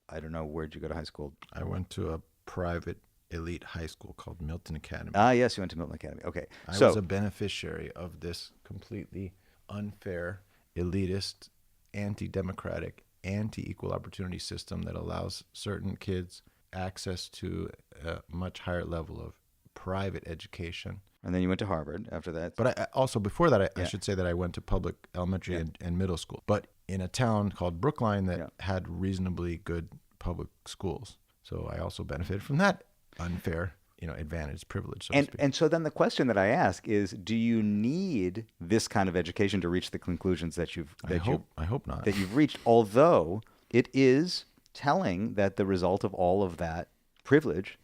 I don't know, where'd you go to high school? I went to a private elite high school called Milton Academy. Ah, yes, you went to Milton Academy. Okay. I was a beneficiary of this completely unfair, elitist, anti-democratic, anti-equal opportunity system that allows certain kids access to a much higher level of private education. And then you went to Harvard after that. But I also, before that, I should say that I went to public elementary and middle school, but in a town called Brookline that had reasonably good public schools. So I also benefited from that unfair, advantage, privilege, so to speak. And so then the question that I ask is, do you need this kind of education to reach the conclusions that I hope not. That you've reached, although it is telling that the result of all of that privilege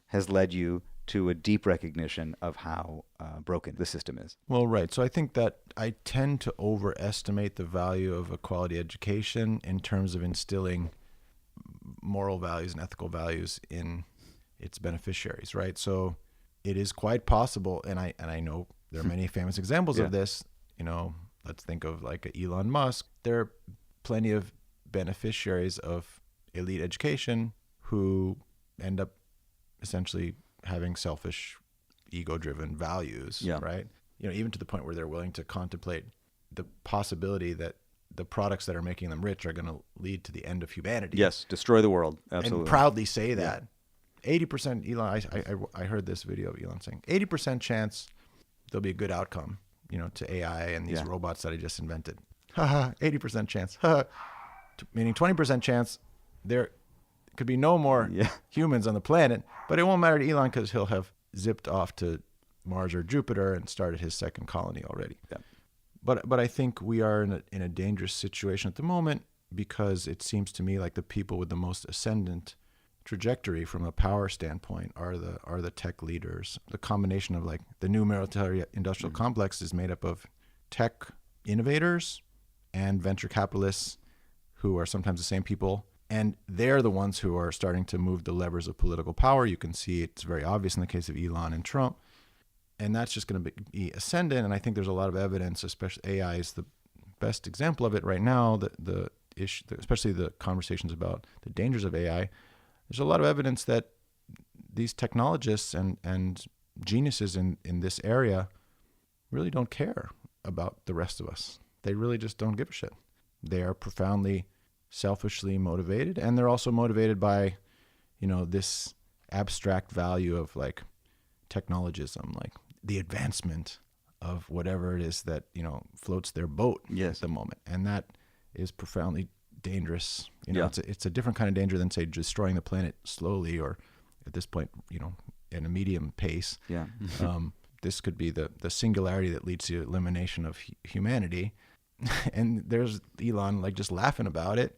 has led you to a deep recognition of how broken the system is. Well, right. So I think that I tend to overestimate the value of a quality education in terms of instilling moral values and ethical values in its beneficiaries, right? So it is quite possible, and I know there are many famous examples of this. Let's think of like Elon Musk. There are plenty of beneficiaries of elite education who end up essentially having selfish, ego-driven values, right? Even to the point where they're willing to contemplate the possibility that the products that are making them rich are going to lead to the end of humanity. Yes, destroy the world. Absolutely. And proudly say that. 80% Elon, I heard this video of Elon saying, 80% chance there'll be a good outcome, to AI and these robots that I just invented. 80% chance. Meaning 20% chance there could be no more humans on the planet, but it won't matter to Elon because he'll have zipped off to Mars or Jupiter and started his second colony already. Yeah. But I think we are in a dangerous situation at the moment because it seems to me like the people with the most ascendant trajectory from a power standpoint are the tech leaders. The combination of like the new military industrial complex is made up of tech innovators and venture capitalists who are sometimes the same people. And they're the ones who are starting to move the levers of political power. You can see it's very obvious in the case of Elon and Trump. And that's just going to be ascendant. And I think there's a lot of evidence, especially AI is the best example of it right now, the issue, especially the conversations about the dangers of AI. There's a lot of evidence that these technologists and geniuses in this area really don't care about the rest of us. They really just don't give a shit. They are profoundly selfishly motivated, and they're also motivated by, this abstract value of like technologism, like the advancement of whatever it is that, floats their boat at the moment. And that is profoundly dangerous. It's a different kind of danger than say destroying the planet slowly or at this point, in a medium pace. Yeah. This could be the singularity that leads to elimination of humanity. And there's Elon like just laughing about it.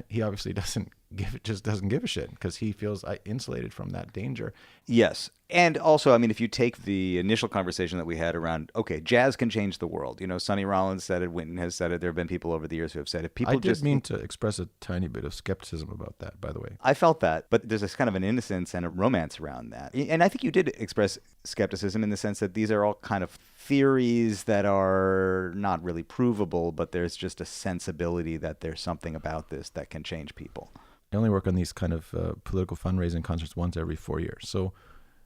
He obviously doesn't give a shit because he feels insulated from that danger. Yes. And also, if you take the initial conversation that we had around, okay, jazz can change the world. Sonny Rollins said it, Winton has said it. There have been people over the years who have said it. I did mean to express a tiny bit of skepticism about that, by the way. I felt that, but there's this kind of an innocence and a romance around that. And I think you did express skepticism in the sense that these are all kind of theories that are not really provable, but there's just a sensibility that there's something about this that can change people. I only work on these kind of political fundraising concerts once every 4 years. So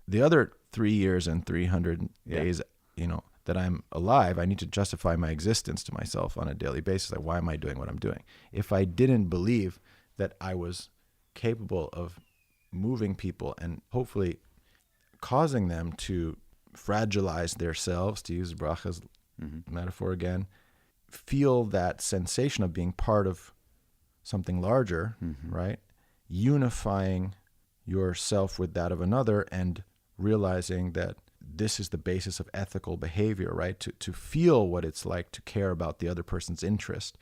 the other 3 years and 300 days, that I'm alive, I need to justify my existence to myself on a daily basis. Like, why am I doing what I'm doing? If I didn't believe that I was capable of moving people and hopefully causing them to fragilize themselves, to use Bracha's metaphor again, feel that sensation of being part of something larger, right? Unifying yourself with that of another and realizing that this is the basis of ethical behavior, right? To feel what it's like to care about the other person's interest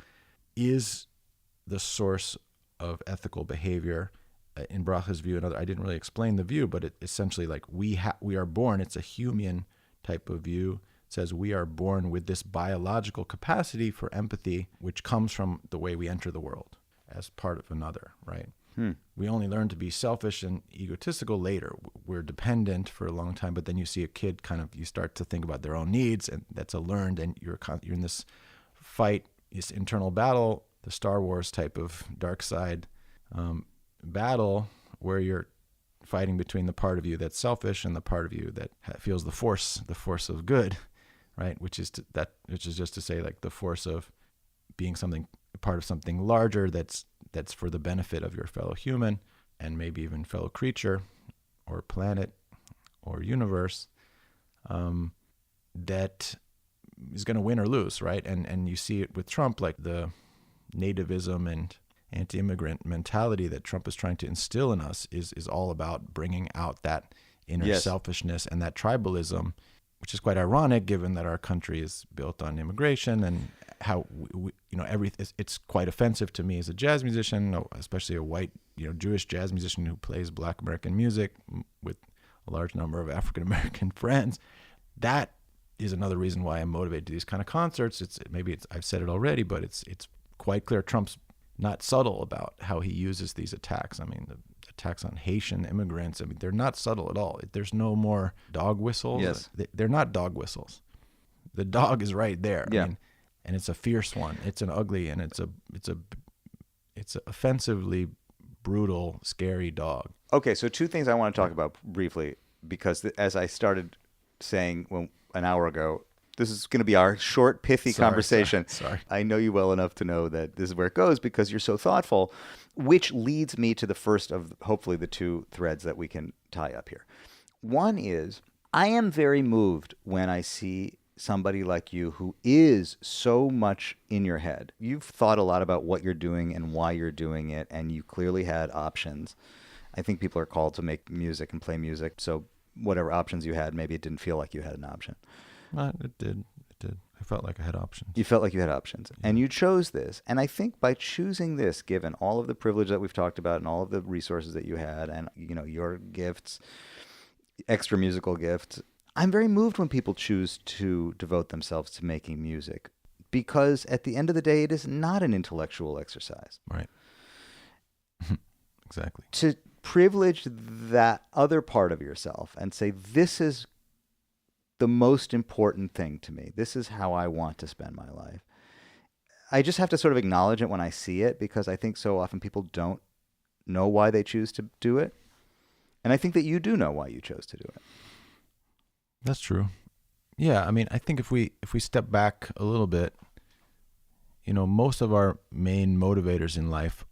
is the source of ethical behavior in Bracha's view, I didn't really explain the view, but it essentially like we are born, it's a Humean type of view. It says we are born with this biological capacity for empathy, which comes from the way we enter the world as part of another, right? We only learn to be selfish and egotistical later. We're dependent for a long time, but then you see a kid you start to think about their own needs, and that's a learned, and you're in this fight, this internal battle, the Star Wars type of dark side battle, where you're fighting between the part of you that's selfish and the part of you that feels the force of good, right? Which is just to say, like, the force of being part of something larger that's for the benefit of your fellow human and maybe even fellow creature or planet or universe, that is going to win or lose, right? And you see it with Trump, like the nativism and anti-immigrant mentality that Trump is trying to instill in us is all about bringing out that inner selfishness and that tribalism, which is quite ironic given that our country is built on immigration and how it's quite offensive to me as a jazz musician, especially a white, Jewish jazz musician who plays Black American music with a large number of African American friends. That is another reason why I'm motivated to these kind of concerts. I've said it already, but it's quite clear Trump's not subtle about how he uses these attacks. I mean, the attacks on Haitian immigrants, they're not subtle at all. There's no more dog whistles. Yes. They're not dog whistles. The dog is right there. Yeah. And it's a fierce one. It's an ugly, and it's a offensively brutal, scary dog. Okay, so two things I want to talk about briefly, because as I started saying an hour ago, this is going to be our short, pithy conversation. Sorry. I know you well enough to know that this is where it goes because you're so thoughtful, which leads me to the first of hopefully the two threads that we can tie up here. One is, I am very moved when I see somebody like you who is so much in your head. You've thought a lot about what you're doing and why you're doing it, and you clearly had options. I think people are called to make music and play music, so whatever options you had, maybe it didn't feel like you had an option. It did. I felt like I had options. You felt like you had options. Yeah. And you chose this. And I think by choosing this, given all of the privilege that we've talked about and all of the resources that you had and, your gifts, extra musical gifts, I'm very moved when people choose to devote themselves to making music, because at the end of the day, it is not an intellectual exercise. Right. Exactly. To privilege that other part of yourself and say, this is the most important thing to me. This is how I want to spend my life. I just have to sort of acknowledge it when I see it, because I think so often people don't know why they choose to do it. And I think that you do know why you chose to do it. That's true. Yeah, I think if we step back a little bit, most of our main motivators in life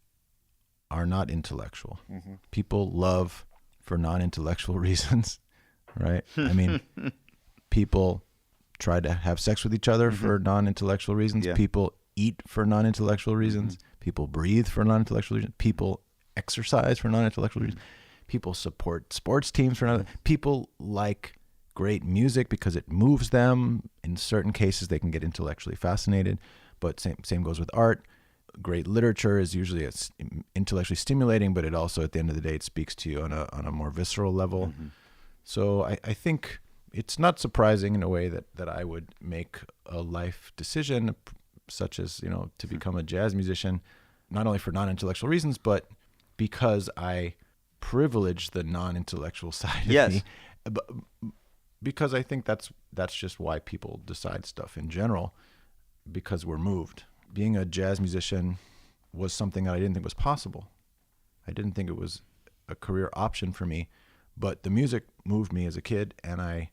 are not intellectual. Mm-hmm. People love for non-intellectual reasons, right? People try to have sex with each other for non-intellectual reasons. Yeah. People eat for non-intellectual reasons. Mm-hmm. People breathe for non-intellectual reasons. People exercise for non-intellectual reasons. People support sports teams for non-intellectual. People like great music because it moves them. In certain cases, they can get intellectually fascinated, but same goes with art. Great literature is usually intellectually stimulating, but it also, at the end of the day, it speaks to you on a more visceral level. Mm-hmm. So I think it's not surprising in a way that I would make a life decision such as, to become a jazz musician, not only for non-intellectual reasons, but because I privilege the non-intellectual side of me. But because I think that's just why people decide stuff in general, because we're moved. Being a jazz musician was something that I didn't think was possible. I didn't think it was a career option for me, but the music moved me as a kid, and I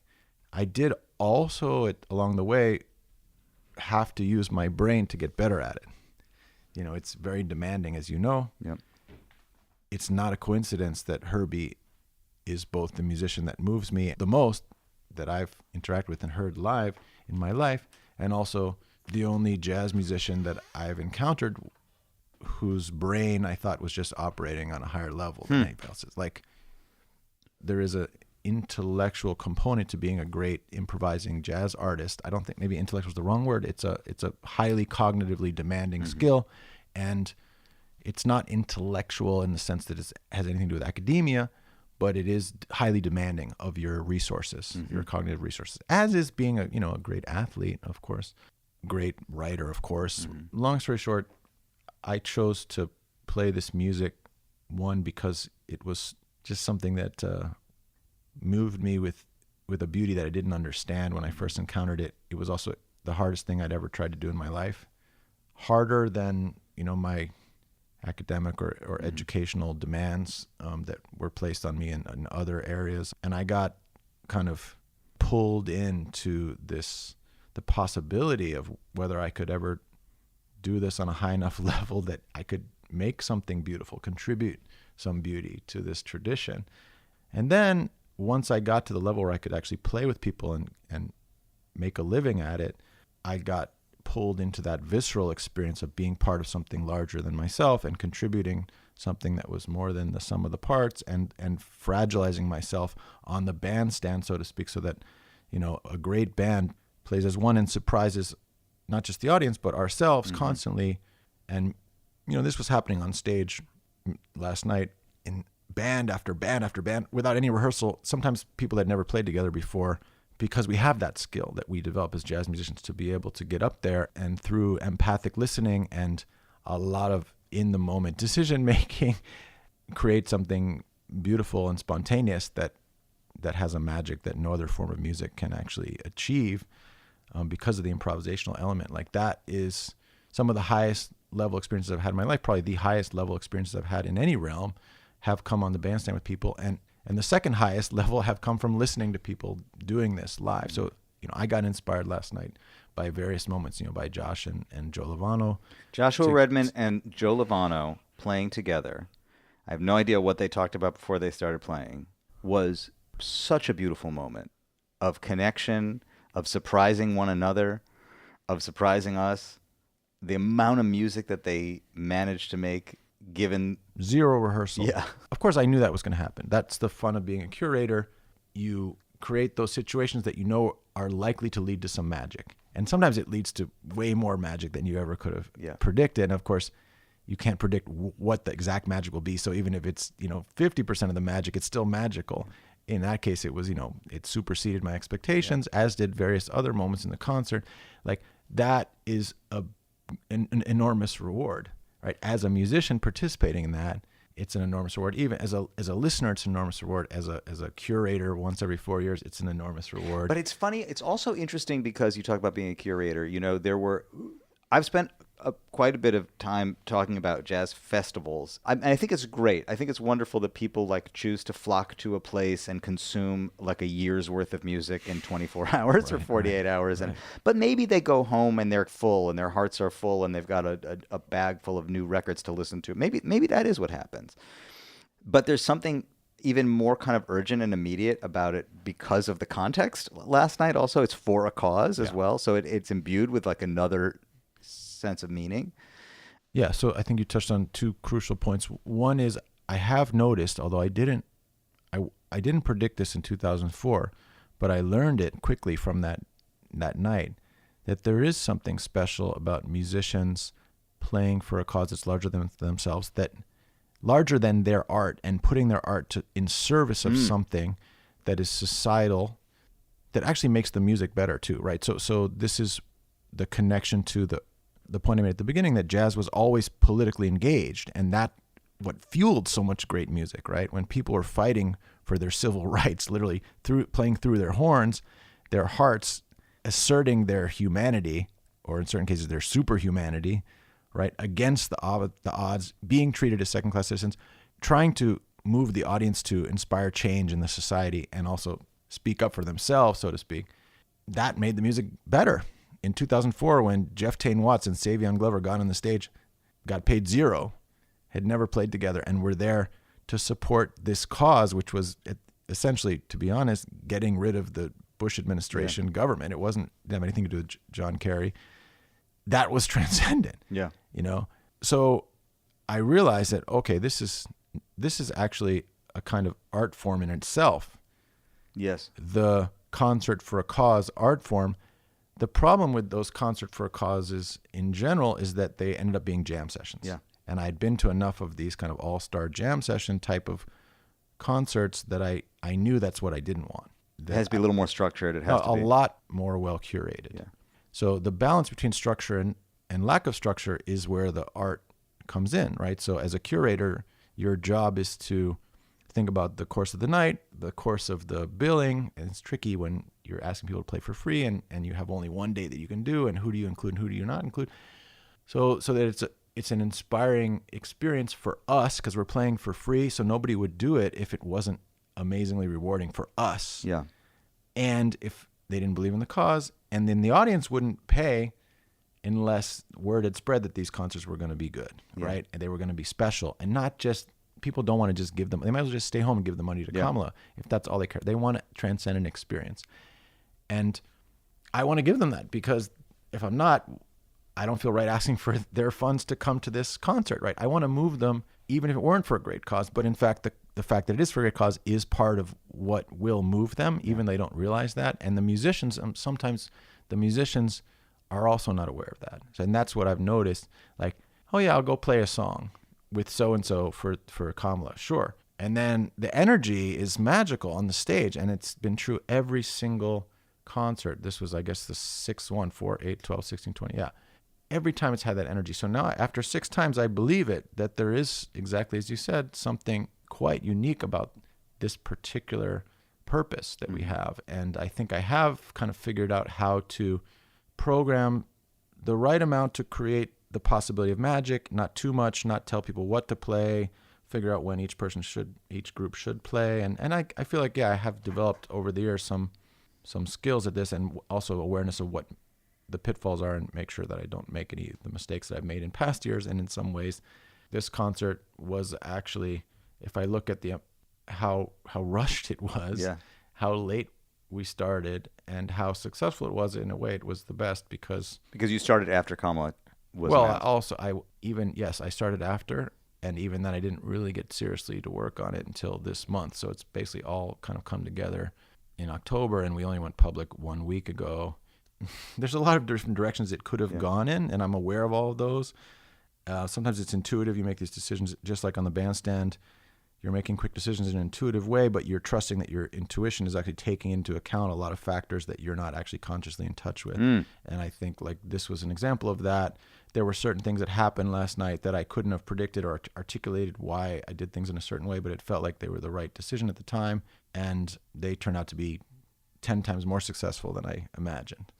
did also, along the way, have to use my brain to get better at it. It's very demanding, as you know. Yep. It's not a coincidence that Herbie is both the musician that moves me the most, that I've interacted with and heard live in my life, and also the only jazz musician that I've encountered whose brain I thought was just operating on a higher level than anybody else's. Like, there is a intellectual component to being a great improvising jazz artist. I don't think maybe intellectual is the wrong word. It's a highly cognitively demanding skill, and It's not intellectual in the sense that it has anything to do with academia, but it is highly demanding of your resources, your cognitive resources, as is being a great athlete, of course, great writer, of course. Long story short, I chose to play this music, one, because it was just something that moved me with a beauty that I didn't understand when I first encountered it. It was also the hardest thing I'd ever tried to do in my life. Harder than, my academic or educational demands that were placed on me in other areas. And I got kind of pulled into the possibility of whether I could ever do this on a high enough level that I could make something beautiful, contribute some beauty to this tradition. And then once I got to the level where I could actually play with people and make a living at it, I got pulled into that visceral experience of being part of something larger than myself and contributing something that was more than the sum of the parts, and fragilizing myself on the bandstand, so to speak, so that, a great band plays as one and surprises not just the audience, but ourselves constantly. And, this was happening on stage last night in band after band after band without any rehearsal. Sometimes people had never played together before, because we have that skill that we develop as jazz musicians to be able to get up there and through empathic listening and a lot of in the moment decision making, create something beautiful and spontaneous that has a magic that no other form of music can actually achieve, because of the improvisational element. Like, that is some of the highest level experiences I've had in my life. Probably the highest level experiences I've had in any realm have come on the bandstand with people. And the second highest level have come from listening to people doing this live. So, I got inspired last night by various moments, by Josh and Joe Lovano. Joshua Redman and Joe Lovano playing together. I have no idea what they talked about before they started playing. Was such a beautiful moment of connection, of surprising one another, of surprising us. The amount of music that they managed to make, given zero rehearsal. Yeah. Of course, I knew that was going to happen. That's the fun of being a curator. You create those situations that are likely to lead to some magic. And sometimes it leads to way more magic than you ever could have predicted. And of course, you can't predict what the exact magic will be. So even if it's, 50% of the magic, it's still magical. In that case, it was, it superseded my expectations, as did various other moments in the concert. Like, that is an enormous reward. Right, as a musician participating in that, it's an enormous reward. Even as a listener, it's an enormous reward. As a curator, once every 4 years, it's an enormous reward. But it's funny. It's also interesting because you talk about being a curator. I've spent quite a bit of time talking about jazz festivals. I think it's great. I think it's wonderful that people choose to flock to a place and consume a year's worth of music in 24 hours or 48 hours. But maybe they go home and they're full and their hearts are full and they've got a bag full of new records to listen to. Maybe that is what happens. But there's something even more kind of urgent and immediate about it because of the context. Last night also, it's for a cause as well. So it's imbued with another sense of meaning. Yeah, so I think you touched on two crucial points. One is, I have noticed, although I didn't predict this in 2004, but I learned it quickly from that night, that there is something special about musicians playing for a cause that's larger than themselves, that larger than their art, and putting their art in service of something that is societal, that actually makes the music better too, right? So this is the connection to the point I made at the beginning, that jazz was always politically engaged, and that what fueled so much great music, right? When people were fighting for their civil rights, literally playing through their horns, their hearts, asserting their humanity, or in certain cases their superhumanity, right, against the odds, being treated as second-class citizens, trying to move the audience to inspire change in the society and also speak up for themselves, so to speak. That made the music better. In 2004, when Jeff Tain Watts and Savion Glover got on the stage, got paid zero, had never played together, and were there to support this cause, which was essentially, to be honest, getting rid of the Bush administration government. It didn't have anything to do with John Kerry. That was transcendent. Yeah. So I realized that, okay, this is actually a kind of art form in itself. Yes. The concert for a cause art form. The problem with those concert for a causes in general is that they ended up being jam sessions. Yeah. And I'd been to enough of these kind of all-star jam session type of concerts that I knew that's what I didn't want. It has to be a little more structured. It has to be a lot more well curated. Yeah. So the balance between structure and lack of structure is where the art comes in, right? So as a curator, your job is to think about the course of the night, the course of the billing, and it's tricky when you're asking people to play for free and you have only one day that you can do, and who do you include and who do you not include. So that it's an inspiring experience for us because we're playing for free, so nobody would do it if it wasn't amazingly rewarding for us. Yeah. And if they didn't believe in the cause, and then the audience wouldn't pay unless word had spread that these concerts were going to be good, right? And they were going to be special, and not just, people don't want to just give them, they might as well just stay home and give the money to Kamala if that's all they care. They want to transcend an experience. And I want to give them that, because if I'm not, I don't feel right asking for their funds to come to this concert, right? I want to move them even if it weren't for a great cause. But in fact, the fact that it is for a great cause is part of what will move them, even they don't realize that. And the musicians, sometimes the musicians are also not aware of that. So, and that's what I've noticed. Like, oh yeah, I'll go play a song with so-and-so for Kamala. Sure. And then the energy is magical on the stage. And it's been true every single concert. This was, I guess, the 6, 1, 4, 8, 12, 16, 20. Yeah. Every time it's had that energy. So now after 6 times, I believe it, that there is, exactly as you said, something quite unique about this particular purpose that we have. And I think I have kind of figured out how to program the right amount to create the possibility of magic, not too much, not tell people what to play, figure out when each group should play. And I feel like, I have developed over the years some skills at this, and also awareness of what the pitfalls are, and make sure that I don't make any of the mistakes that I've made in past years. And in some ways, this concert was actually, if I look at the how rushed it was, how late we started, and how successful it was, in a way it was the best because you started after Kamala was announced. I started after, and even then I didn't really get seriously to work on it until this month. So it's basically all kind of come together in October, and we only went public 1 week ago. There's a lot of different directions it could have gone in, and I'm aware of all of those. Sometimes it's intuitive. You make these decisions just like on the bandstand. You're making quick decisions in an intuitive way, but you're trusting that your intuition is actually taking into account a lot of factors that you're not actually consciously in touch with. And I think like this was an example of that. There were certain things that happened last night that I couldn't have predicted or articulated why I did things in a certain way, but it felt like they were the right decision at the time, and they turned out to be 10 times more successful than I imagined.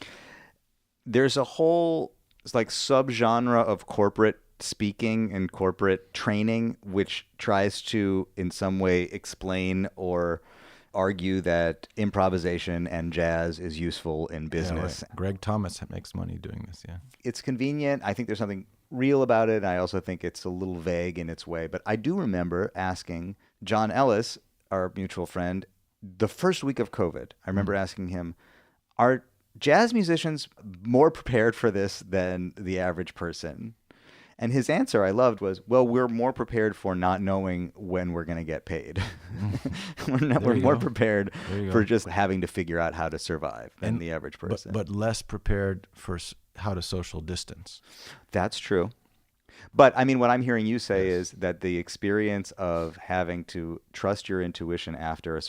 There's a whole subgenre of corporate speaking and corporate training, which tries to, in some way, explain or argue that improvisation and jazz is useful in business. Yeah, right. Greg Thomas makes money doing this, It's convenient. I think there's something real about it. I also think it's a little vague in its way. But I do remember asking John Ellis, our mutual friend, the first week of COVID, I remember asking him, are jazz musicians more prepared for this than the average person? And his answer I loved was, well, we're more prepared for not knowing when we're going to get paid. We're more prepared for just having to figure out how to survive than the average person. But less prepared for how to social distance. That's true. But I mean, what I'm hearing you say is that the experience of having to trust your intuition after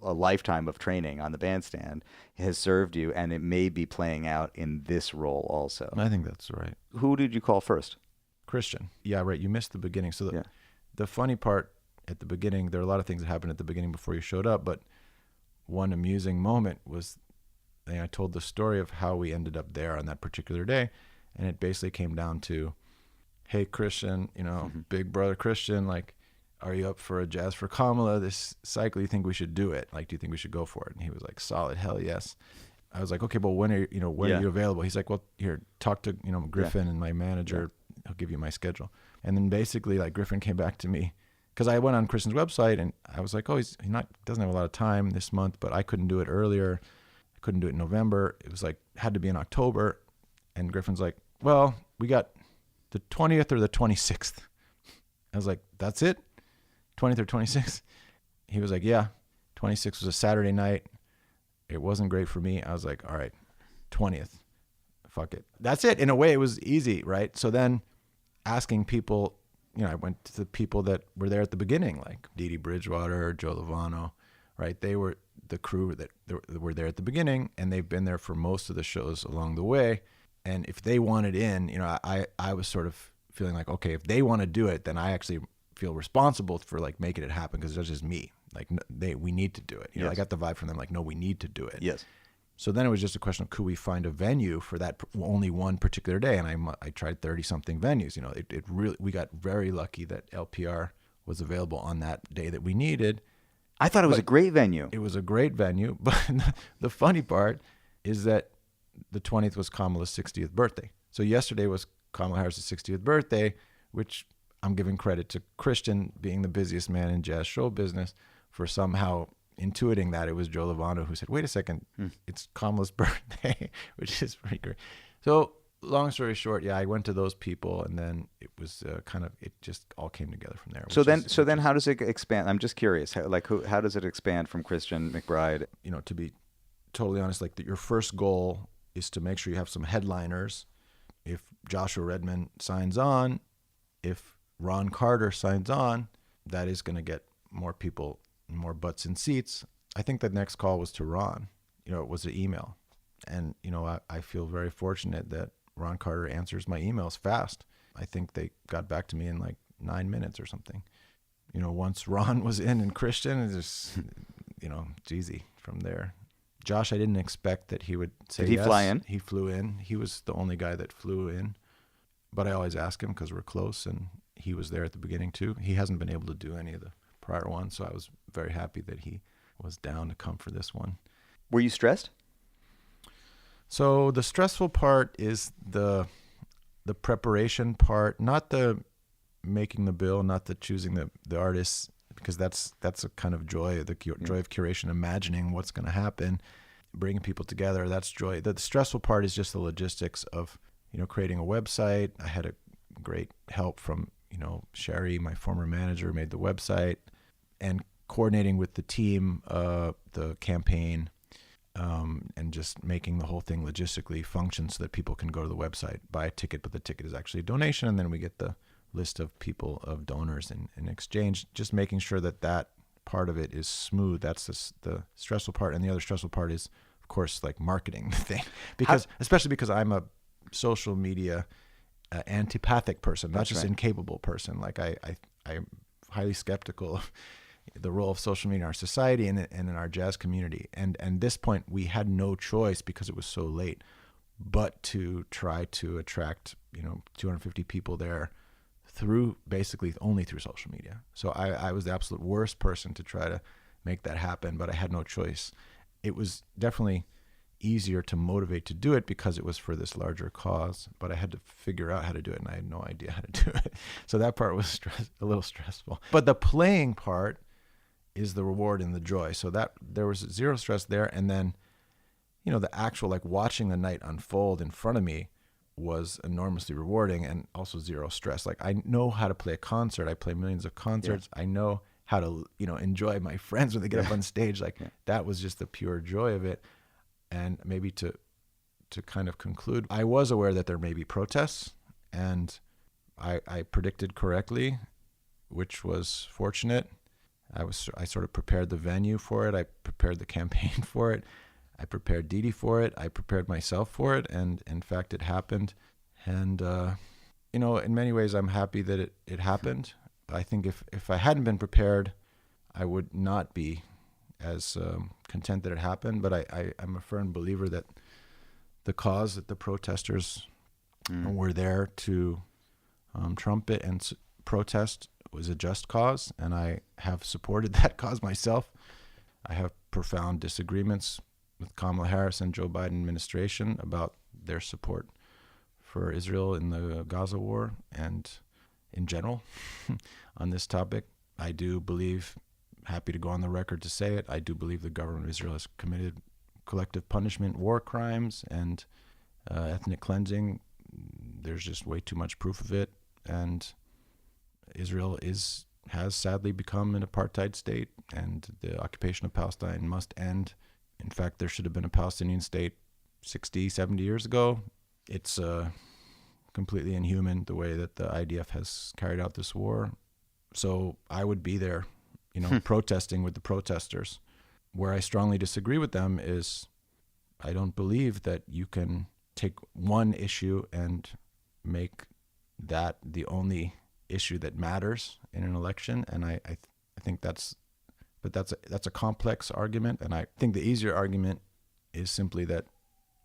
a lifetime of training on the bandstand has served you, and it may be playing out in this role also. I think that's right. Who did you call first? Christian. Yeah, right. You missed the beginning. So the funny part at the beginning, there are a lot of things that happened at the beginning before you showed up, but one amusing moment was, I told the story of how we ended up there on that particular day, and it basically came down to, hey, Christian, big brother Christian, like, are you up for a Jazz for Kamala this cycle? You think we should do it? Like, do you think we should go for it? And he was like, solid, hell yes. I was like, okay, but when are you available? He's like, well, here, talk to, Griffin and my manager. He'll give you my schedule. And then basically, like, Griffin came back to me because I went on Christian's website and I was like, oh, he doesn't have a lot of time this month, but I couldn't do it earlier. I couldn't do it in November. It was like, had to be in October. And Griffin's like, well, we got the 20th or the 26th. I was like, that's it? 20th or 26th? He was like, yeah. 26th was a Saturday night. It wasn't great for me. I was like, all right, 20th. Fuck it. That's it. In a way, it was easy, right? So then asking people I went to the people that were there at the beginning, like Dee Dee Bridgewater, Joe Lovano, right? They were the crew that were there at the beginning, and they've been there for most of the shows along the way. And if they wanted in, I was sort of feeling like, okay, if they want to do it, then I actually feel responsible for like making it happen, because it's just me. Like we need to do it. I got the vibe from them, like, no, we need to do it. Yes. So then it was just a question of, could we find a venue for that only one particular day? And I tried 30 something venues. It really, we got very lucky that LPR was available on that day that we needed. I thought it was a great venue. It was a great venue, but the funny part is that the 20th was Kamala's 60th birthday. So yesterday was Kamala Harris's 60th birthday, which I'm giving credit to Christian, being the busiest man in jazz show business, for somehow intuiting that it was Joe Lovano who said, wait a second, it's Kamala's birthday, which is pretty great. So long story short, I went to those people, and then it was it just all came together from there. So then how does it expand? I'm just curious, how does it expand from Christian McBride? To be totally honest, like your first goal is to make sure you have some headliners. If Joshua Redman signs on, if Ron Carter signs on, that is going to get more people, more butts in seats. I think the next call was to Ron. It was an email. And, I feel very fortunate that Ron Carter answers my emails fast. I think they got back to me in like 9 minutes or something. Once Ron was in and Christian, it's just, it's easy from there. Josh, I didn't expect that he would say yes. Did he fly in? He flew in. He was the only guy that flew in. But I always ask him because we're close, and he was there at the beginning too. He hasn't been able to do any of the prior ones, so I was very happy that he was down to come for this one. Were you stressed? So the stressful part is the preparation part, not the making the bill, not the choosing the artists, because that's a kind of joy, the joy of curation, imagining what's going to happen, bringing people together. That's joy. The stressful part is just the logistics of, creating a website. I had a great help from, Sherry, my former manager, made the website, and coordinating with the team, the campaign, and just making the whole thing logistically function so that people can go to the website, buy a ticket, but the ticket is actually a donation, and then we get the list of people, of donors in exchange, just making sure that part of it is smooth. That's the stressful part. And the other stressful part is, of course, like marketing the thing, especially because I'm a social media antipathic person, not just incapable person. Like I'm highly skeptical of the role of social media in our society and in our jazz community. And at this point, we had no choice, because it was so late, but to try to attract 250 people there basically only through social media. So I was the absolute worst person to try to make that happen, but I had no choice. It was definitely easier to motivate to do it because it was for this larger cause, but I had to figure out how to do it, and I had no idea how to do it. So that part was a little stressful. But the playing part is the reward and the joy. So that there was zero stress there. And then, the actual, like, watching the night unfold in front of me was enormously rewarding, and also zero stress. Like, I know how to play a concert. I play millions of concerts. Yeah. I know how to, enjoy my friends when they get up on stage. Like, that was just the pure joy of it. And maybe to kind of conclude, I was aware that there may be protests, and I predicted correctly, which was fortunate. I sort of prepared the venue for it. I prepared the campaign for it. I prepared Dee Dee for it. I prepared myself for it. And in fact, it happened. And, in many ways, I'm happy that it happened. I think if I hadn't been prepared, I would not be as content that it happened. But I'm a firm believer that the cause that the protesters were there to trumpet and protest was a just cause, and I have supported that cause myself. I have profound disagreements with Kamala Harris and Joe Biden administration about their support for Israel in the Gaza war and in general on this topic. I do believe, happy to go on the record to say it, I do believe the government of Israel has committed collective punishment, war crimes, and ethnic cleansing. There's just way too much proof of it, and Israel has sadly become an apartheid state, and the occupation of Palestine must end. In fact, there should have been a Palestinian state 60, 70 years ago. It's completely inhuman the way that the IDF has carried out this war. So I would be there, protesting with the protesters. Where I strongly disagree with them is I don't believe that you can take one issue and make that the only issue that matters in an election. And I think that's a complex argument. And I think the easier argument is simply that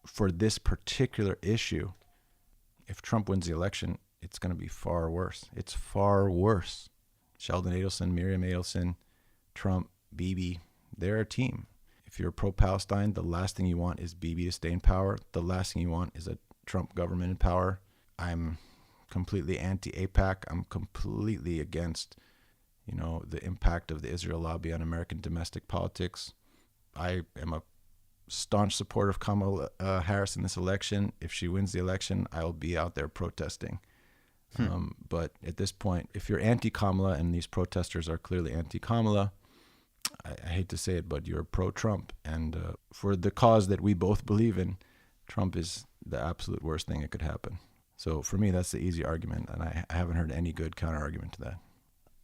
for this particular issue, if Trump wins the election, it's going to be far worse. It's far worse. Sheldon Adelson, Miriam Adelson, Trump, Bibi, they're a team. If you're pro-Palestine, the last thing you want is Bibi to stay in power. The last thing you want is a Trump government in power. I'm completely anti-AIPAC. I'm completely against, the impact of the Israel lobby on American domestic politics. I am a staunch supporter of Kamala Harris in this election. If she wins the election, I'll be out there protesting. But at this point, if you're anti-Kamala, and these protesters are clearly anti-Kamala, I hate to say it, but you're pro-Trump. And for the cause that we both believe in, Trump is the absolute worst thing that could happen. So for me, that's the easy argument, and I haven't heard any good counter-argument to that.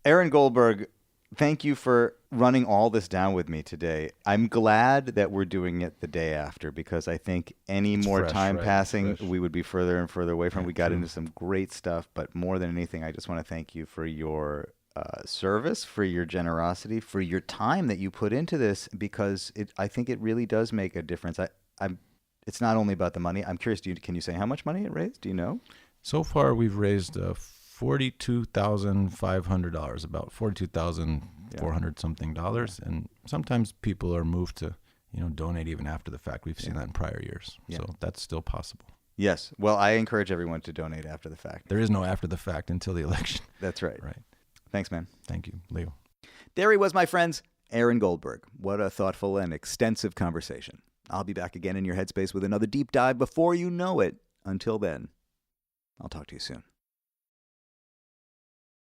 Aaron Goldberg, thank you for running all this down with me today. I'm glad that we're doing it the day after, because I think it's more fresh, time passing, we would be further and further away from it. We got into some great stuff, but more than anything, I just want to thank you for your service, for your generosity, for your time that you put into this, because I think it really does make a difference. It's not only about the money. I'm curious, can you say how much money it raised? Do you know? So far, we've raised $42,500, about $42,400 something dollars. And sometimes people are moved to, donate even after the fact. We've seen that in prior years. Yeah. So that's still possible. Yes. Well, I encourage everyone to donate after the fact. There is no after the fact until the election. That's right. Right. Thanks, man. Thank you, Leo. There he was, my friends, Aaron Goldberg. What a thoughtful and extensive conversation. I'll be back again in your headspace with another deep dive before you know it. Until then, I'll talk to you soon.